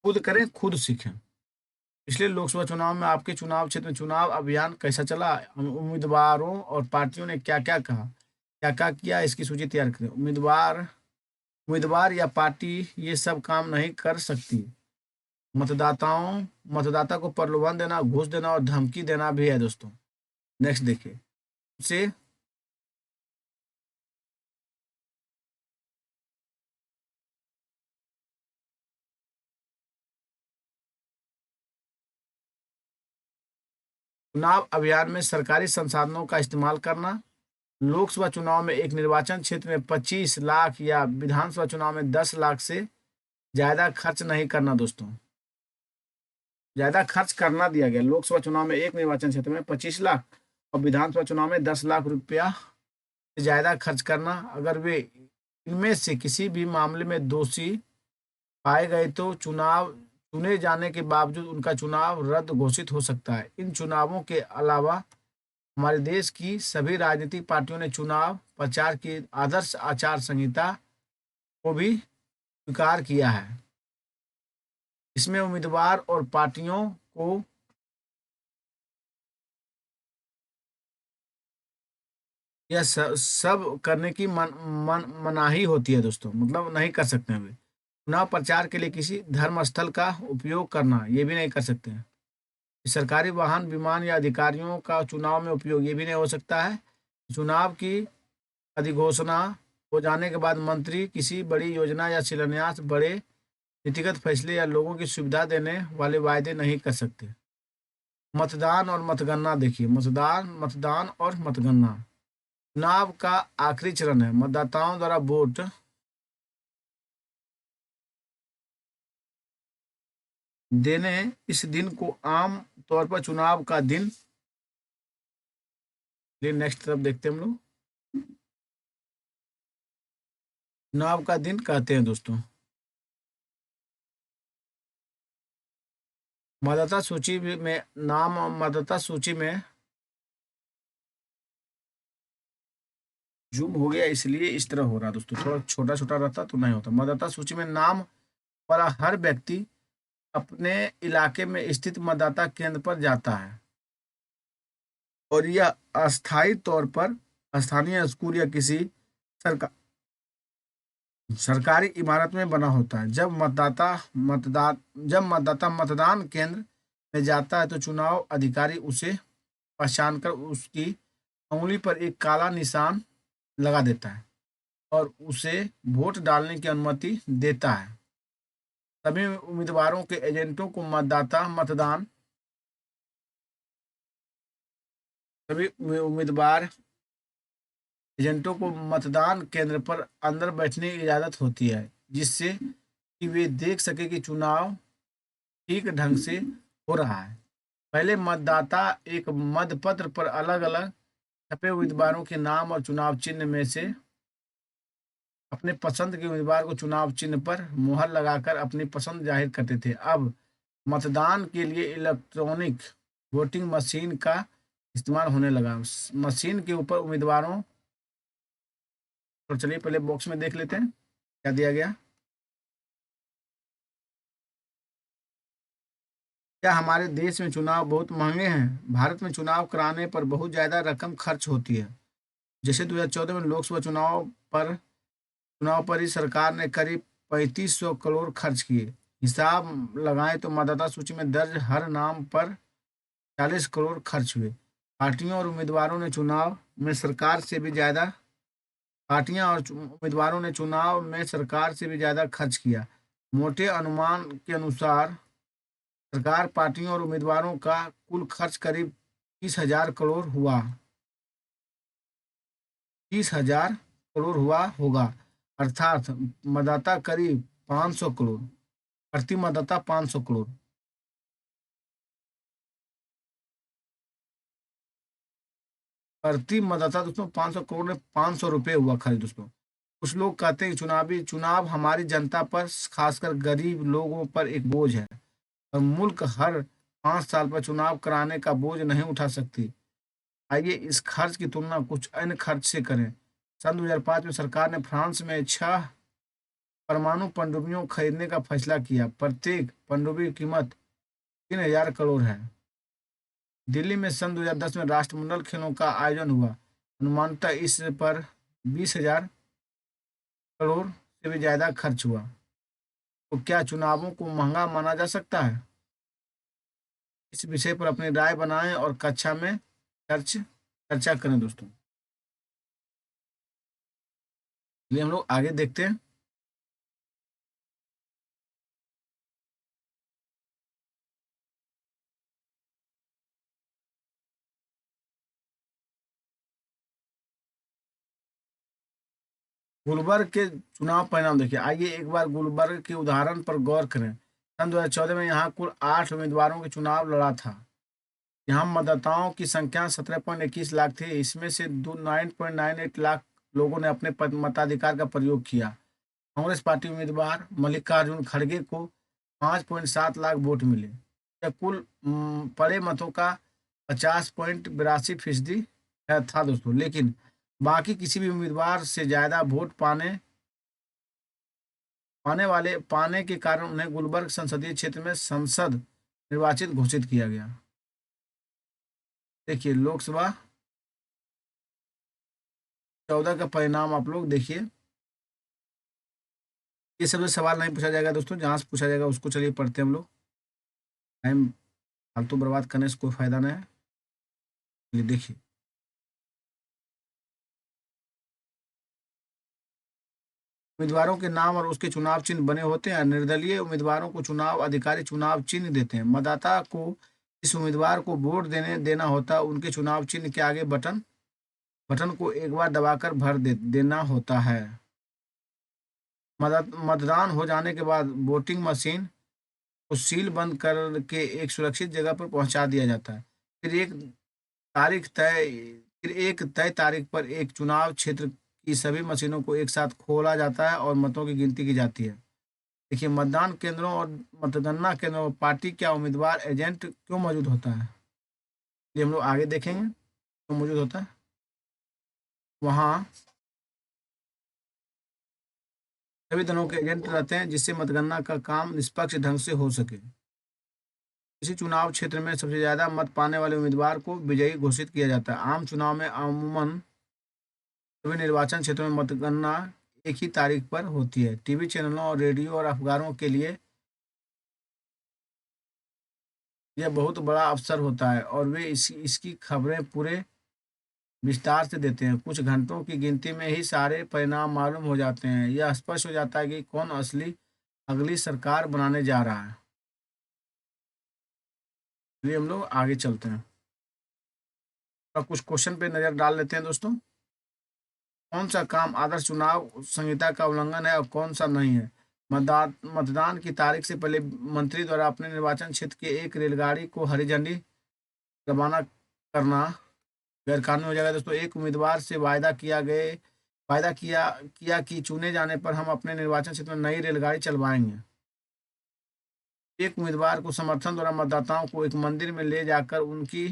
खुद करें, खुद सीखें। पिछले लोकसभा चुनाव में आपके चुनाव क्षेत्र में चुनाव अभियान कैसा चला? उम्मीदवारों और पार्टियों ने क्या क्या कहा, क्या क्या किया, इसकी सूची तैयार करें। उम्मीदवार या पार्टी ये सब काम नहीं कर सकती। मतदाता को प्रलोभन देना, घूस देना और धमकी देना भी है दोस्तों। नेक्स्ट देखिए, से चुनाव अभियान में सरकारी संसाधनों का इस्तेमाल करना। लोकसभा चुनाव में एक निर्वाचन क्षेत्र में 25 लाख या विधानसभा चुनाव में 10 लाख से ज्यादा खर्च नहीं करना दोस्तों। ज्यादा खर्च करना दिया गया। लोकसभा चुनाव में एक निर्वाचन क्षेत्र में 25 लाख और विधानसभा चुनाव में 10 लाख रुपया से ज्यादा खर्च करना। अगर वे इनमें से किसी भी मामले में दोषी पाए गए तो चुने जाने के बावजूद उनका चुनाव रद्द घोषित हो सकता है। इन चुनावों के अलावा हमारे देश की सभी राजनीतिक पार्टियों ने चुनाव प्रचार की आदर्श आचार संहिता को भी स्वीकार किया है। इसमें उम्मीदवार और पार्टियों को यह सब करने की मनाही होती है दोस्तों, मतलब नहीं कर सकते हैं वे। चुनाव प्रचार के लिए किसी धर्म स्थल का उपयोग करना, ये भी नहीं कर सकते हैं। सरकारी वाहन, विमान या अधिकारियों का चुनाव में उपयोग, ये भी नहीं हो सकता है। चुनाव की अधिघोषणा हो जाने के बाद मंत्री किसी बड़ी योजना या शिलान्यास, बड़े नीतिगत फैसले या लोगों की सुविधा देने वाले वायदे नहीं कर सकते। मतदान और मतगणना देखिए, मतदान और मतगणना चुनाव का आखिरी चरण है। मतदाताओं द्वारा वोट देने इस दिन को आम तौर पर चुनाव का दिन, नेक्स्ट तरफ देखते हैं हम लोग, चुनाव का दिन कहते हैं दोस्तों। मतदाता सूची में जूम हो गया, इसलिए इस तरह हो रहा दोस्तों। थोड़ा छोटा छोटा रहता तो नहीं होता। मतदाता सूची में नाम वाला हर व्यक्ति अपने इलाके में स्थित मतदाता केंद्र पर जाता है और यह अस्थायी तौर पर स्थानीय स्कूल या किसी सरकार सरकारी इमारत में बना होता है। जब मतदाता मतदान केंद्र में जाता है तो चुनाव अधिकारी उसे पहचान कर उसकी उंगली पर एक काला निशान लगा देता है और उसे वोट डालने की अनुमति देता है। सभी उम्मीदवारों के एजेंटों को सभी उम्मीदवार एजेंटों को मतदान केंद्र पर अंदर बैठने की इजाजत होती है, जिससे कि वे देख सके कि चुनाव ठीक ढंग से हो रहा है। पहले मतदाता एक मतपत्र पर अलग अलग छपे उम्मीदवारों के नाम और चुनाव चिन्ह में से अपने पसंद के उम्मीदवार को चुनाव चिन्ह पर मुहर लगाकर अपनी पसंद जाहिर करते थे। अब मतदान के लिए इलेक्ट्रॉनिक वोटिंग मशीन का इस्तेमाल होने लगा। मशीन के ऊपर उम्मीदवारों, तो चलिए पहले बॉक्स में देख लेते हैं क्या दिया गया। क्या हमारे देश में चुनाव बहुत महंगे हैं? भारत में चुनाव कराने पर बहुत ज़्यादा रकम खर्च होती है। जैसे 2014 में लोकसभा चुनाव पर ही सरकार ने करीब 3500 करोड़ खर्च किए। हिसाब लगाएं तो मतदाता सूची में दर्ज हर नाम पर 40 करोड़ खर्च हुए। पार्टियों और उम्मीदवारों ने चुनाव में सरकार से भी ज़्यादा पार्टियां और उम्मीदवारों ने चुनाव में सरकार से भी ज़्यादा खर्च किया। मोटे अनुमान के अनुसार सरकार, पार्टियों और उम्मीदवारों का कुल खर्च करीब 30,000 करोड़ हुआ। 30,000 करोड़ हुआ होगा, अर्थात मतदाता करीब 500 करोड़, प्रति मतदाता 500 करोड़। प्रति मतदाता दोस्तों 500 करोड़ में 500 रुपये हुआ खर्च दोस्तों। कुछ लोग कहते हैं कि चुनाव हमारी जनता पर, खासकर गरीब लोगों पर एक बोझ है और मुल्क हर 5 साल पर चुनाव कराने का बोझ नहीं उठा सकती। आइए इस खर्च की तुलना कुछ अन्य खर्च से करें। सन 2005 में सरकार ने फ्रांस में 6 परमाणु पनडुब्बियों खरीदने का फैसला किया। प्रत्येक पनडुब्बी की कीमत 3,000 करोड़ है। दिल्ली में सन 2010 में राष्ट्रमंडल खेलों का आयोजन हुआ। अनुमानतः इस पर 20,000 करोड़ से भी ज्यादा खर्च हुआ। तो क्या चुनावों को महंगा माना जा सकता है? इस विषय पर अपनी राय बनाएं और कक्षा में चर्चा करें दोस्तों। चलिए हम लोग आगे देखते हैं। गुलबर्ग के चुनाव परिणाम देखिए। आइए एक बार गुलबर्ग के उदाहरण पर गौर करें। सन 2014 में यहाँ कुल 8 उम्मीदवारों के चुनाव लड़ा था। यहाँ मतदाताओं की संख्या 17.21 लाख थी। इसमें से 9.98 लाख लोगों ने अपने मताधिकार का प्रयोग किया। कांग्रेस पार्टी उम्मीदवार मल्लिकार्जुन खड़गे को 5.7 लाख वोट मिले। यह कुल पड़े मतों का 50.82% था दोस्तों। लेकिन बाकी किसी भी उम्मीदवार से ज्यादा वोट पाने के कारण उन्हें गुलबर्ग संसदीय क्षेत्र में संसद निर्वाचित घोषित किया गया। देखिए लोकसभा 14 का परिणाम आप लोग देखिए। ये सब सवाल नहीं पूछा जाएगा दोस्तों, जहां से पूछा जाएगा उसको चलिए पढ़ते हैं हम लोग। टाइम फालतू बर्बाद करने से कोई फायदा नहीं है। ये देखिए, उम्मीदवारों के नाम और उसके चुनाव चिन्ह बने होते हैं। निर्दलीय उम्मीदवारों को चुनाव अधिकारी चुनाव चिन्ह देते हैं। मतदाता को इस उम्मीदवार को वोट देना होता है। उनके चुनाव चिन्ह के आगे बटन को एक बार दबाकर देना होता है। मतदान हो जाने के बाद वोटिंग मशीन को सील बंद करके एक सुरक्षित जगह पर पहुंचा दिया जाता है। फिर तारीख तय फिर एक तय तारीख पर एक चुनाव क्षेत्र की सभी मशीनों को एक साथ खोला जाता है और मतों की गिनती की जाती है। देखिए मतदान केंद्रों और मतगणना केंद्रों पर पार्टी क्या उम्मीदवार एजेंट क्यों मौजूद होता है, ये हम लोग आगे देखेंगे क्यों मौजूद होता है। वहाँ सभी दलों के एजेंट रहते हैं जिससे मतगणना का काम निष्पक्ष ढंग से हो सके। इसी चुनाव क्षेत्र में सबसे ज्यादा मत पाने वाले उम्मीदवार को विजयी घोषित किया जाता है। आम चुनाव में अमूमन सभी निर्वाचन क्षेत्रों में मतगणना एक ही तारीख पर होती है। टीवी चैनलों और रेडियो और अखबारों के लिए यह बहुत बड़ा अवसर होता है और वे इसकी खबरें पूरे विस्तार से देते हैं। कुछ घंटों की गिनती में ही सारे परिणाम मालूम हो जाते हैं। यह स्पष्ट हो जाता है कि कौन अगली सरकार बनाने जा रहा है। चलिए हम लोग आगे चलते हैं और कुछ क्वेश्चन पे नजर डाल लेते हैं दोस्तों। कौन सा काम आदर्श चुनाव संहिता का उल्लंघन है और कौन सा नहीं है? मतदान की तारीख से पहले मंत्री द्वारा अपने निर्वाचन क्षेत्र के एक रेलगाड़ी को हरी झंडी रवाना करना गैरकानूनी हो जाएगा दोस्तों। एक उम्मीदवार से वायदा किया किया कि चुने जाने पर हम अपने निर्वाचन क्षेत्र में नई रेलगाड़ी चलवाएंगे। एक उम्मीदवार को समर्थन द्वारा मतदाताओं को एक मंदिर में ले जाकर उनसे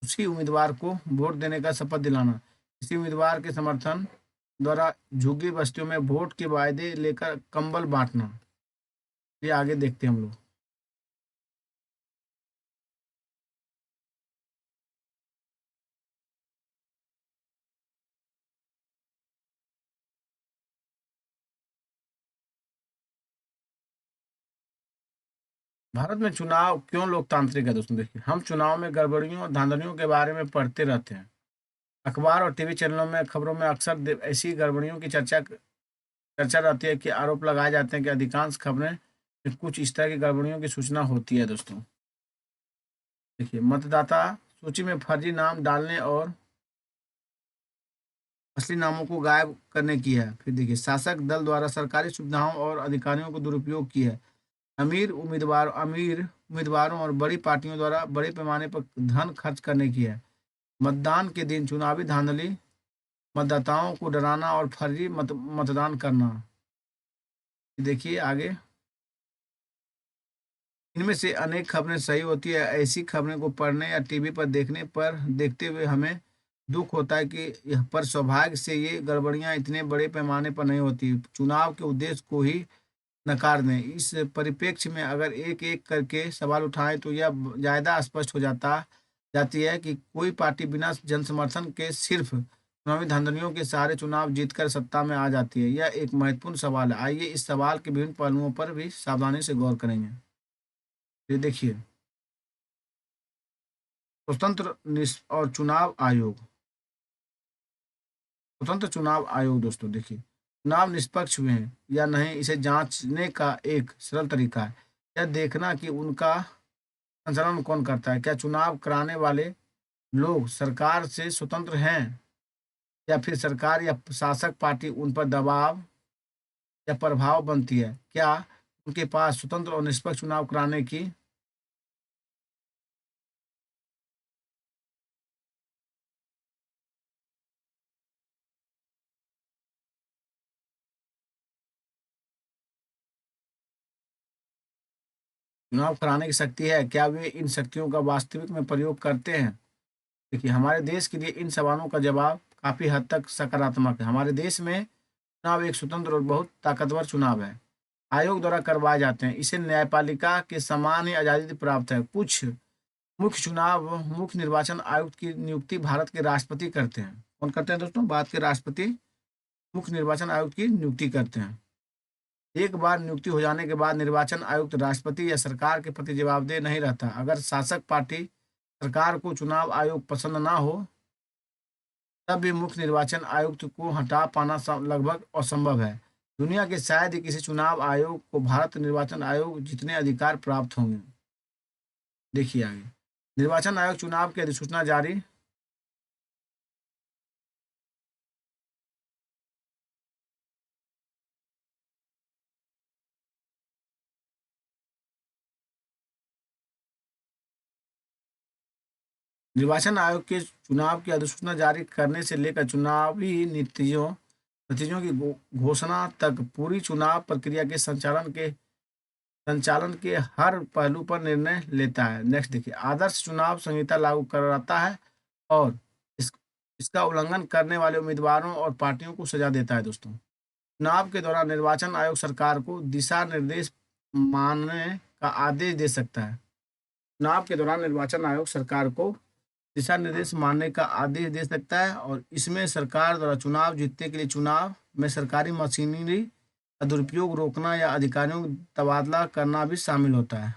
उसी उम्मीदवार को वोट देने का शपथ दिलाना। इसी उम्मीदवार के समर्थन द्वारा झुग्गी बस्तियों में वोट के वायदे लेकर कंबल बांटना। ये आगे देखते हैं हम लोग। भारत में चुनाव क्यों लोकतांत्रिक है दोस्तों? देखिए, हम चुनाव में गड़बड़ियों और धांधलियों के बारे में पढ़ते रहते हैं। अखबार और टीवी चैनलों में खबरों में अक्सर ऐसी गड़बड़ियों की चर्चा रहती है कि आरोप लगाए जाते हैं कि अधिकांश खबरें में कुछ इस तरह की गड़बड़ियों की सूचना होती है दोस्तों। देखिए, मतदाता सूची में फर्जी नाम डालने और असली नामों को गायब करने की है। फिर देखिए, शासक दल द्वारा सरकारी सुविधाओं और अधिकारियों को दुरुपयोग की है। अमीर उम्मीदवारों और बड़ी पार्टियों द्वारा बड़े पैमाने पर धन खर्च करने की है। मतदान के दिन चुनावी धांधली, मतदाताओं को डराना और फर्जी मतदान करना। देखिए आगे, इनमें से अनेक खबरें सही होती है। ऐसी खबरें को पढ़ने या टीवी पर देखते हुए हमें दुख होता है कि यह पर सौभाग्य से ये गड़बड़ियां इतने बड़े पैमाने पर नहीं होती। चुनाव के उद्देश्य को ही नकार दें। इस परिप्रेक्ष्य में अगर एक एक करके सवाल उठाएं तो यह ज़्यादा स्पष्ट हो जाती है कि कोई पार्टी बिना जन समर्थन के सिर्फ चुनावी धांधलियों के सहारे चुनाव जीतकर सत्ता में आ जाती है। यह एक महत्वपूर्ण सवाल है। आइए इस सवाल के विभिन्न पहलुओं पर भी सावधानी से गौर करेंगे। ये देखिए, और चुनाव आयोग। स्वतंत्र चुनाव आयोग दोस्तों, देखिए, चुनाव निष्पक्ष हुए हैं या नहीं इसे जांचने का एक सरल तरीका है। यह देखना कि उनका संचालन कौन करता है। क्या चुनाव कराने वाले लोग सरकार से स्वतंत्र हैं या फिर सरकार या शासक पार्टी उन पर दबाव या प्रभाव बनती है? क्या उनके पास स्वतंत्र और निष्पक्ष चुनाव कराने की चुनाव कराने की शक्ति है? क्या वे इन शक्तियों का वास्तविक में प्रयोग करते हैं? देखिए, हमारे देश के लिए इन सवालों का जवाब काफी हद तक सकारात्मक है। हमारे देश में चुनाव एक स्वतंत्र और बहुत ताकतवर चुनाव है। आयोग द्वारा करवाए जाते हैं। इसे न्यायपालिका के समान ही आज़ादी प्राप्त है। कुछ मुख्य निर्वाचन आयुक्त की नियुक्ति भारत के राष्ट्रपति करते हैं। कौन करते हैं दोस्तों? भारत के राष्ट्रपति मुख्य निर्वाचन आयुक्त की नियुक्ति करते हैं। एक बार नियुक्ति हो जाने के बाद निर्वाचन आयुक्त राष्ट्रपति या सरकार के प्रति जवाबदेह नहीं रहता। अगर शासक पार्टी सरकार को चुनाव आयोग पसंद ना हो तब भी मुख्य निर्वाचन आयुक्त को हटा पाना लगभग असंभव है। दुनिया के शायद ही किसी चुनाव आयोग को भारत निर्वाचन आयोग जितने अधिकार प्राप्त होंगे। देखिए आगे, निर्वाचन आयोग चुनाव की अधिसूचना जारी निर्वाचन आयोग के चुनाव की अधिसूचना जारी करने से लेकर चुनावी नतीजों की घोषणा तक पूरी चुनाव प्रक्रिया के संचालन के हर पहलू पर निर्णय लेता है। नेक्स्ट देखिए, आदर्श चुनाव संहिता लागू कराता है और इस इसका उल्लंघन करने वाले उम्मीदवारों और पार्टियों को सजा देता है दोस्तों। चुनाव के दौरान निर्वाचन आयोग सरकार को दिशा निर्देश मानने का आदेश दे सकता है। चुनाव के दौरान निर्वाचन आयोग सरकार को दिशा निर्देश मानने का आदेश दे सकता है और इसमें सरकार द्वारा चुनाव जीतने के लिए चुनाव में सरकारी मशीनरी का दुरुपयोग रोकना या अधिकारियों का तबादला करना भी शामिल होता है।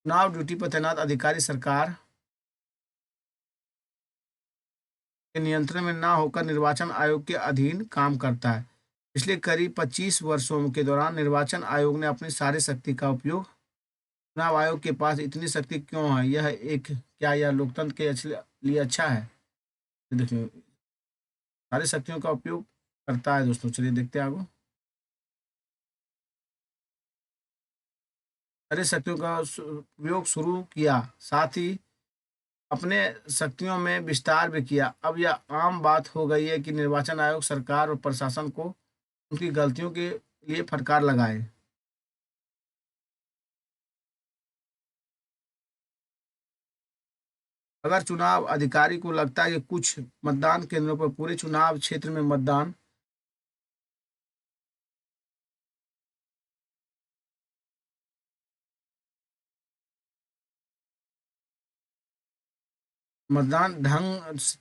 चुनाव ड्यूटी पर तैनात अधिकारी सरकार के नियंत्रण में ना होकर निर्वाचन आयोग के अधीन काम करता है। पिछले करीब 25 वर्षों के दौरान निर्वाचन आयोग ने अपनी सारी शक्ति का उपयोग चुनाव आयोग के पास इतनी शक्ति क्यों है? क्या यह लोकतंत्र के लिए अच्छा है? तो देखिए, सारी शक्तियों का उपयोग करता है दोस्तों। चलिए देखते हैं आगे। सारी शक्तियों का उपयोग शुरू किया, साथ ही अपने शक्तियों में विस्तार भी किया। अब यह आम बात हो गई है कि निर्वाचन आयोग सरकार और प्रशासन को उनकी गलतियों के लिए फटकार लगाए। अगर चुनाव अधिकारी को लगता है कि कुछ मतदान केंद्रों पर पूरे चुनाव क्षेत्र में मतदान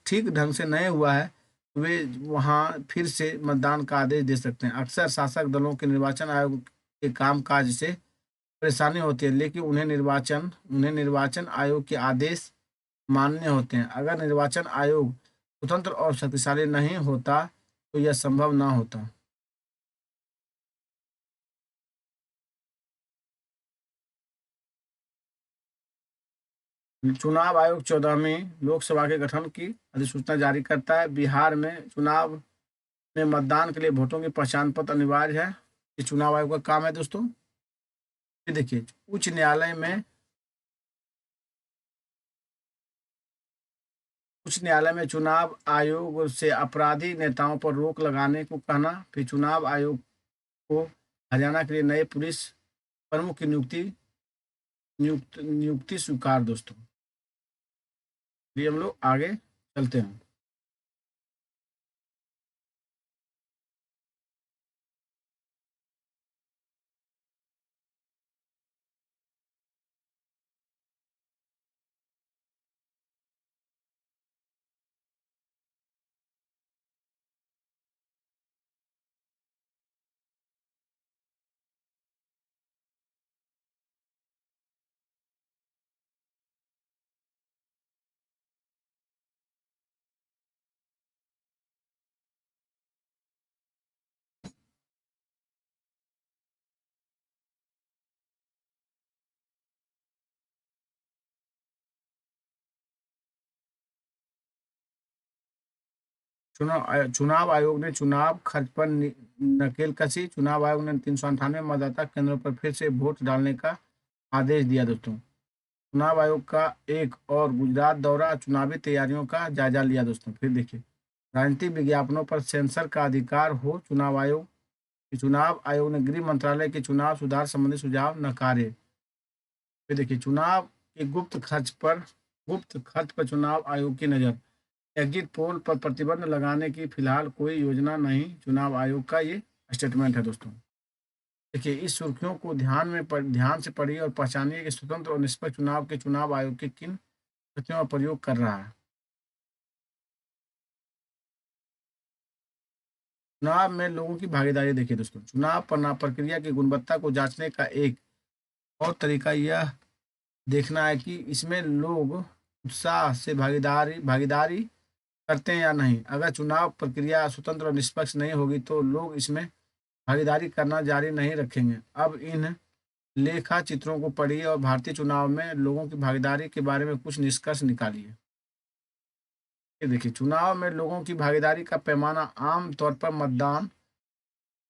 ठीक ढंग से नहीं हुआ है, तो वे वहां फिर से मतदान का आदेश दे सकते हैं। अक्सर शासक दलों के निर्वाचन आयोग के कामकाज से परेशानी होती है, लेकिन उन्हें निर्वाचन आयोग के आदेश मानने होते हैं। अगर निर्वाचन आयोग स्वतंत्र और शक्तिशाली नहीं होता तो यह संभव ना होता। चुनाव आयोग 14वीं लोकसभा के गठन की अधिसूचना जारी करता है। बिहार में चुनाव में मतदान के लिए वोटों की पहचान पत्र अनिवार्य है। ये चुनाव आयोग का काम है दोस्तों। ये देखिए, उच्च न्यायालय में चुनाव आयोग से अपराधी नेताओं पर रोक लगाने को कहना। फिर चुनाव आयोग को हरियाणा के लिए नए पुलिस प्रमुख की नियुक्ति स्वीकार दोस्तों। ये हम लोग आगे चलते हैं। चुनाव आयोग ने चुनाव खर्च पर नकेल कसी। चुनाव आयोग ने 398 मतदाता केंद्रों पर फिर से वोट डालने का आदेश दिया दोस्तों। चुनाव आयोग का एक और गुजरात दौरा, चुनावी तैयारियों का जायजा लिया दोस्तों। फिर देखिए, राजनीतिक विज्ञापनों पर सेंसर का अधिकार हो। चुनाव आयोग ने गृह मंत्रालय के चुनाव सुधार संबंधी सुझाव नकारे। फिर देखिए, चुनाव के गुप्त खर्च पर चुनाव आयोग की नजर। एग्जिट पोल पर प्रतिबंध लगाने की फिलहाल कोई योजना नहीं। चुनाव आयोग का ये स्टेटमेंट है दोस्तों। देखिए, इस सुर्खियों को ध्यान से पढ़िए और पहचानिए कि स्वतंत्र और निष्पक्ष चुनाव के चुनाव आयोग के किन तथ्यों का प्रयोग कर रहा है। चुनाव में लोगों की भागीदारी देखिए दोस्तों। चुनाव प्रक्रिया की गुणवत्ता को जांचने का एक और तरीका यह देखना है कि इसमें लोग उत्साह से भागीदारी करते हैं या नहीं। अगर चुनाव प्रक्रिया स्वतंत्र और निष्पक्ष नहीं होगी तो लोग इसमें भागीदारी करना जारी नहीं रखेंगे। अब इन लेखा चित्रों को पढ़िए और भारतीय चुनाव में लोगों की भागीदारी के बारे में कुछ निष्कर्ष निकालिए। ये देखिए, चुनाव में लोगों की भागीदारी का पैमाना आम तौर पर मतदान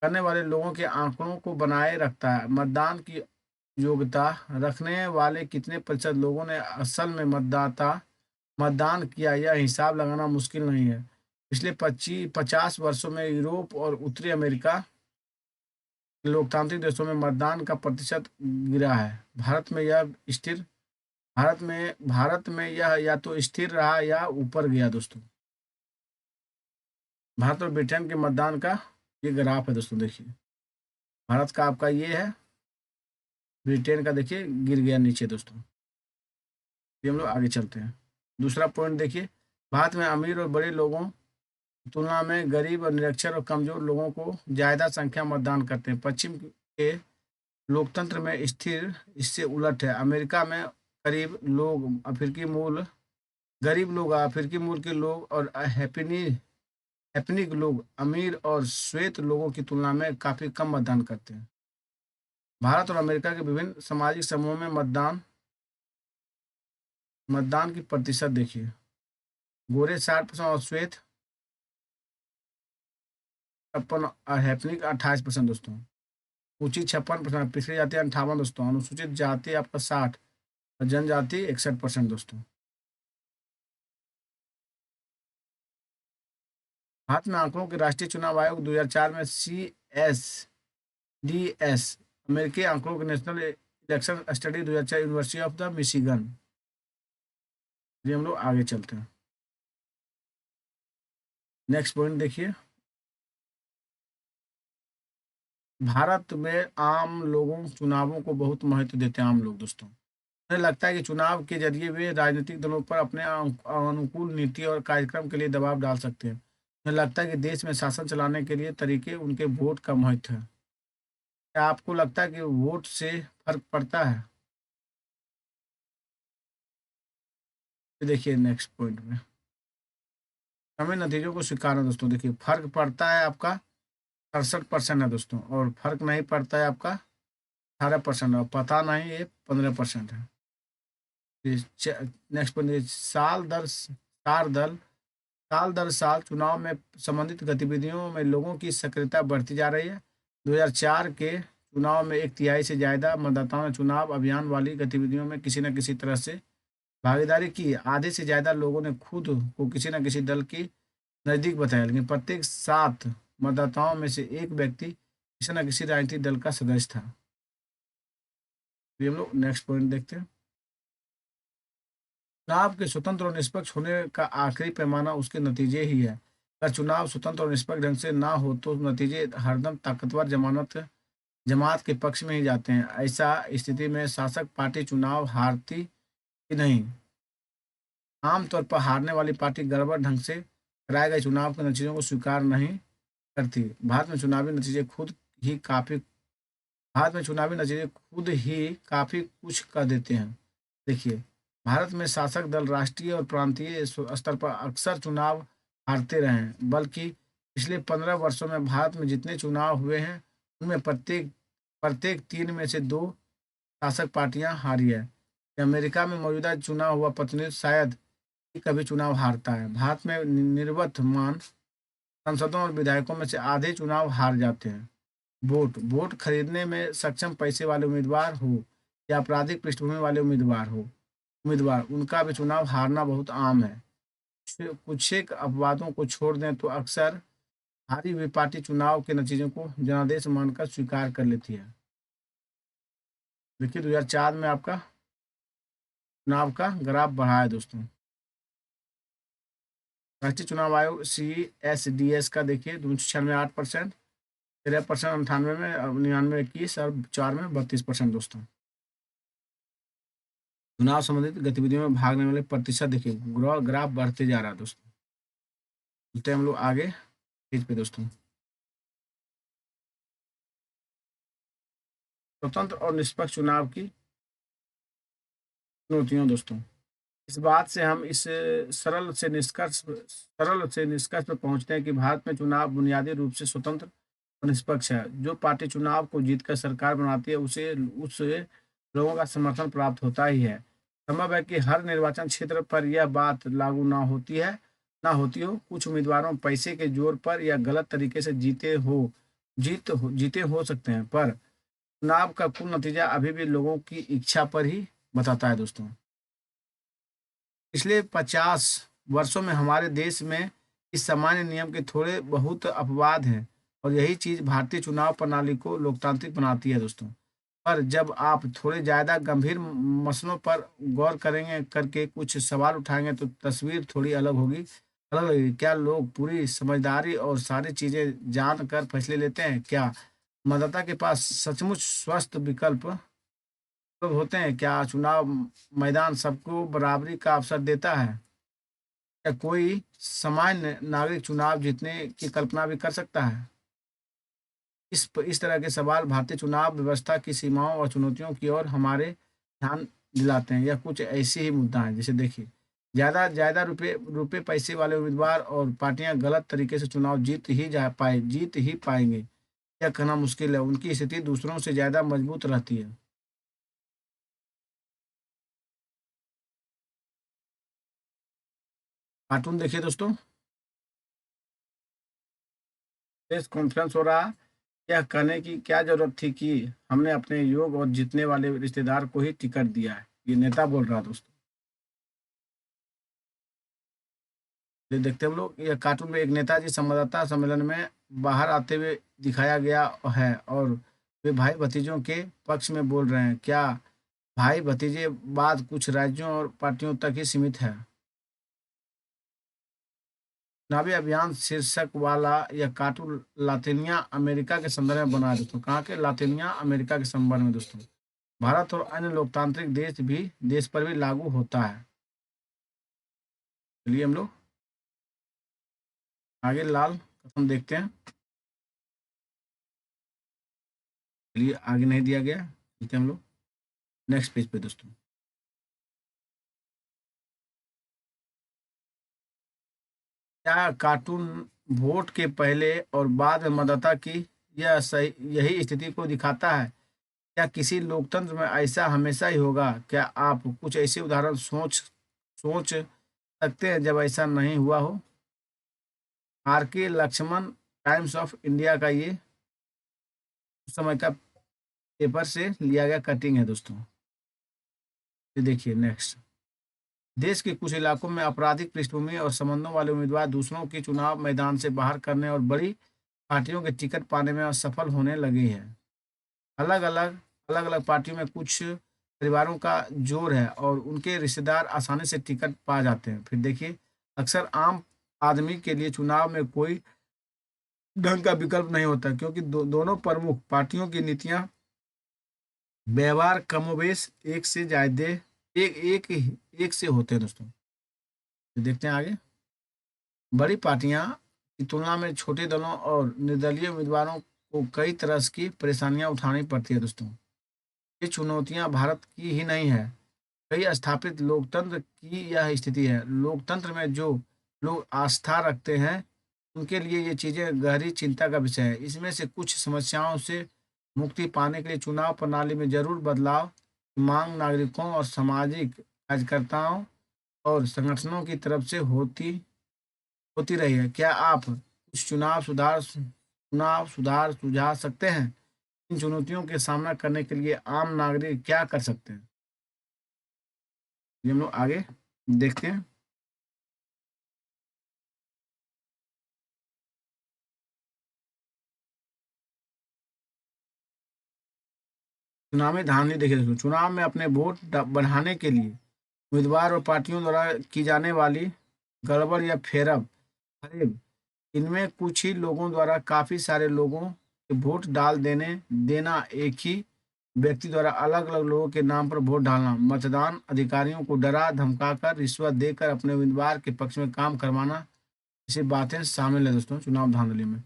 करने वाले लोगों के आंकड़ों को बनाए रखता है। मतदान की योग्यता रखने वाले कितने प्रतिशत लोगों ने असल में मतदान किया, यह हिसाब लगाना मुश्किल नहीं है। पिछले 50 वर्षों में यूरोप और उत्तरी अमेरिका के लोकतांत्रिक देशों में मतदान का प्रतिशत गिरा है। भारत में यह या तो स्थिर रहा या ऊपर गया दोस्तों। भारत और ब्रिटेन के मतदान का ये ग्राफ है दोस्तों। देखिए, भारत का आपका ये है, ब्रिटेन का देखिए गिर गया नीचे दोस्तों। ये हम लोग आगे चलते हैं। दूसरा पॉइंट देखिए, भारत में अमीर और बड़े लोगों की तुलना में गरीब और निरक्षर और कमजोर लोगों को ज्यादा संख्या मतदान करते हैं। पश्चिम के लोकतंत्र में स्थिर इससे उलट है। अमेरिका में करीब लोग अफ्रीकी मूल गरीब लोग, अफ्रीकी मूल के लोग और हैपनिक लोग अमीर और श्वेत लोगों की तुलना में काफी कम मतदान करते हैं। भारत और अमेरिका के विभिन्न सामाजिक समूहों में मतदान की प्रतिशत देखिए। गोरे 60% और श्वेत 56 हैपनिक 28% दोस्तों, ऊंची 56%, पिछड़ी जाति 58 दोस्तों, अनुसूचित जाति आपका 60 और जनजाति 61% दोस्तों। भारत में आंकड़ों के राष्ट्रीय चुनाव आयोग 2004 में CSDS, अमेरिकी आंकड़ों के national election study 2004, university of the Michigan. ये हम लोग आगे चलते हैं। नेक्स्ट पॉइंट देखिए, भारत में आम लोगों चुनावों को बहुत महत्व देते हैं। आम लोग दोस्तों, उन्हें लगता है कि चुनाव के जरिए वे राजनीतिक दलों पर अपने अनुकूल नीति और कार्यक्रम के लिए दबाव डाल सकते हैं। उन्हें लगता है कि देश में शासन चलाने के लिए तरीके उनके वोट का महत्व है। क्या आपको लगता है कि वोट से फर्क पड़ता है? ये देखिए नेक्स्ट पॉइंट में, हमें नतीजों को स्वीकारना दोस्तों। देखिए फर्क पड़ता है आपका 67% है दोस्तों, और फर्क नहीं पड़ता है आपका 18%, और पता नहीं ये 15% है। नेक्स्ट पॉइंट, साल दर साल चुनाव में संबंधित गतिविधियों में लोगों की सक्रियता बढ़ती जा रही है। 2004 के चुनाव में एक तिहाई से ज्यादा मतदाताओं ने चुनाव अभियान वाली गतिविधियों में किसी न किसी तरह से भागीदारी की। आधे से ज्यादा लोगों ने खुद को किसी न किसी दल की नजदीक बताया, लेकिन प्रत्येक 7 मतदाताओं में से एक व्यक्ति किसी न किसी राजनीतिक दल का सदस्य था। ये हम लोग नेक्स्ट पॉइंट देखते हैं, चुनाव के स्वतंत्र और निष्पक्ष होने का आखिरी पैमाना उसके नतीजे ही है। अगर चुनाव स्वतंत्र और निष्पक्ष ढंग से ना हो तो नतीजे हरदम ताकतवर जमात के पक्ष में ही जाते हैं। ऐसा स्थिति में शासक पार्टी चुनाव हारती ही नहीं, आमतौर पर हारने वाली पार्टी गड़बड़ ढंग से कराए गए चुनाव के नतीजों को स्वीकार नहीं करती। भारत में चुनावी नतीजे खुद ही काफी कुछ कर देते हैं। देखिए, भारत में शासक दल राष्ट्रीय और प्रांतीय स्तर पर अक्सर चुनाव हारते रहे हैं, बल्कि पिछले 15 वर्षों में भारत में जितने चुनाव हुए हैं उनमें प्रत्येक प्रत्येक 3 में से 2 शासक पार्टियां हारी है। अमेरिका में मौजूदा चुनाव हुआ प्रतिनिधि शायद ही कभी चुनाव हारता है। भारत में निर्वतमान सांसदों और विधायकों में से आधे चुनाव हार जाते हैं। वोट खरीदने में सक्षम पैसे वाले उम्मीदवार हो या आपराधिक पृष्ठभूमि वाले उम्मीदवार उनका भी चुनाव हारना बहुत आम है। कुछ एक अपवादों को छोड़ दें तो अक्सर हारी हुई पार्टी चुनाव के नतीजों को जनादेश मानकर स्वीकार कर लेती है। देखिए 2004 में आपका चुनाव का ग्राफ बढ़ा है दोस्तों। राष्ट्रीय चुनाव आयोग CSDS का देखिए 96 8%, 13% 98 में, 99 21 और 4 में 32% दोस्तों। चुनाव संबंधित गतिविधियों में भागने वाले प्रतिशत देखिए ग्राफ बढ़ते जा रहा है दोस्तों। चलते हैं हम लोग आगे पेज पे दोस्तों, स्वतंत्र और निष्पक्ष चुनाव की चुनौतियों दोस्तों। इस बात से हम इस सरल से निष्कर्ष पर पहुंचते हैं कि भारत में चुनाव बुनियादी रूप से स्वतंत्र और निष्पक्ष है। जो पार्टी चुनाव को जीतकर सरकार बनाती है उसे लोगों का समर्थन प्राप्त होता ही है। संभव है कि हर निर्वाचन क्षेत्र पर यह बात लागू ना होती हो। कुछ उम्मीदवारों पैसे के जोर पर या गलत तरीके से जीते हो सकते हैं, पर चुनाव का कुल नतीजा अभी भी लोगों की इच्छा पर ही बताता है दोस्तों। पिछले 50 वर्षों में हमारे देश में इस सामान्य नियम के थोड़े बहुत अपवाद हैं, और यही चीज भारतीय चुनाव प्रणाली को लोकतांत्रिक बनाती है दोस्तों। पर जब आप थोड़े ज्यादा गंभीर मसलों पर गौर करेंगे करके कुछ सवाल उठाएंगे तो तस्वीर थोड़ी अलग लगेगी। क्या लोग पूरी समझदारी और सारी चीजें जान कर फैसले लेते हैं? क्या मतदाता के पास सचमुच स्वस्थ विकल्प होते हैं? क्या चुनाव मैदान सबको बराबरी का अवसर देता है? क्या कोई सामान्य नागरिक चुनाव जीतने की कल्पना भी कर सकता है? इस तरह के सवाल भारतीय चुनाव व्यवस्था की सीमाओं और चुनौतियों की ओर हमारे ध्यान दिलाते हैं। यह कुछ ऐसे ही मुद्दा है, जैसे देखिए, ज्यादा रुपए पैसे वाले उम्मीदवार और पार्टियां गलत तरीके से चुनाव जीत ही पाएंगे, यह कहना मुश्किल है। उनकी स्थिति दूसरों से ज्यादा मजबूत रहती है। कार्टून देखिए दोस्तों, प्रेस कॉन्फ्रेंस हो रहा, यह कहने की क्या जरूरत थी कि हमने अपने योग और जीतने वाले रिश्तेदार को ही टिकट दिया है। ये नेता बोल रहा दोस्तों। ये देखते हैं हम लोग, यह कार्टून में एक नेताजी संवाददाता सम्मेलन में बाहर आते हुए दिखाया गया है और वे भाई भतीजों के पक्ष में बोल रहे हैं। क्या भाई भतीजे बात कुछ राज्यों और पार्टियों तक ही सीमित है? चुनावी अभियान शीर्षक वाला यह कार्टून लातिनिया अमेरिका के संदर्भ में बना है दोस्तों। कहाँ के? लातिनिया अमेरिका के संदर्भ में दोस्तों। भारत और अन्य लोकतांत्रिक देश पर भी लागू होता है। चलिए हम लोग आगे लाल कथन देखते हैं। चलिए आगे नहीं दिया गया, ठीक है हम लोग नेक्स्ट पेज पे दोस्तों। क्या कार्टून वोट के पहले और बाद में मतदाता की यही स्थिति को दिखाता है? क्या किसी लोकतंत्र में ऐसा हमेशा ही होगा? क्या आप कुछ ऐसे उदाहरण सोच सकते हैं जब ऐसा नहीं हुआ हो? आर के लक्ष्मण, टाइम्स ऑफ इंडिया का ये उस समय का पेपर से लिया गया कटिंग है दोस्तों। ये देखिए नेक्स्ट। देश के कुछ इलाकों में आपराधिक पृष्ठभूमि और संबंधों वाले उम्मीदवार दूसरों के चुनाव मैदान से बाहर करने और बड़ी पार्टियों के टिकट पाने में असफल होने लगे हैं। अलग अलग अलग अलग पार्टियों में कुछ परिवारों का जोर है और उनके रिश्तेदार आसानी से टिकट पा जाते हैं। फिर देखिए, अक्सर आम आदमी के लिए चुनाव में कोई ढंग का विकल्प नहीं होता क्योंकि दोनों प्रमुख पार्टियों की नीतियां व्यवहार कमोबेश एक से ज्यादा एक से होते हैं दोस्तों। तो देखते हैं आगे। बड़ी पार्टियां की तुलना में छोटे दलों और निर्दलीय उम्मीदवारों को कई तरह की परेशानियां उठानी पड़ती है दोस्तों। ये चुनौतियां भारत की ही नहीं है, कई स्थापित लोकतंत्र की यह स्थिति है। लोकतंत्र में जो लोग आस्था रखते हैं उनके लिए ये चीजें गहरी चिंता का विषय है। इसमें से कुछ समस्याओं से मुक्ति पाने के लिए चुनाव प्रणाली में जरूर बदलाव की मांग नागरिकों और सामाजिक कार्यकर्ताओं और संगठनों की तरफ से होती होती रही है। क्या आप कुछ चुनाव सुधार सुझा सकते हैं? इन चुनौतियों के सामना करने के लिए आम नागरिक क्या कर सकते हैं? ये हम लोग आगे देखते हैं। चुनाव में धांधली देखिए दोस्तों। चुनाव में अपने बढ़ाने के लिए उम्मीदवार और पार्टियों द्वारा की जाने वाली गड़बड़ या फेरब फरेब, इनमें कुछ ही लोगों द्वारा काफी सारे लोगों के वोट डाल देना, एक ही व्यक्ति द्वारा अलग अलग लोगों के नाम पर वोट डालना, मतदान अधिकारियों को डरा धमकाकर रिश्वत देकर अपने उम्मीदवार के पक्ष में काम करवाना, ऐसी बातें शामिल है दोस्तों चुनाव धांधली में।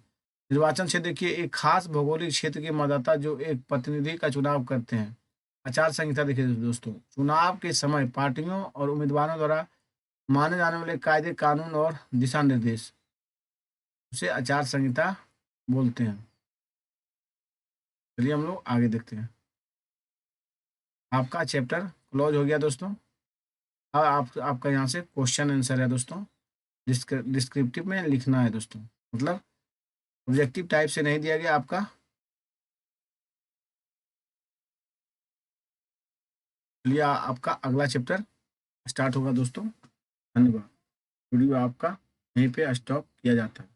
निर्वाचन क्षेत्र देखिए, एक खास भौगोलिक क्षेत्र के मतदाता जो एक प्रतिनिधि का चुनाव करते हैं। आचार संहिता देखिए दोस्तों, चुनाव के समय पार्टियों और उम्मीदवारों द्वारा माने जाने वाले कायदे कानून और दिशा निर्देश, उसे आचार संहिता बोलते हैं। चलिए हम लोग आगे देखते हैं। आपका चैप्टर क्लोज हो गया दोस्तों। अब आपका यहाँ से क्वेश्चन आंसर है दोस्तों। डिस्क्रिप्टिव में लिखना है दोस्तों, मतलब ऑब्जेक्टिव टाइप से नहीं दिया गया आपका। चलिए आपका अगला चैप्टर स्टार्ट होगा दोस्तों। धन्यवाद। वीडियो आपका यहीं पे स्टॉप किया जाता है।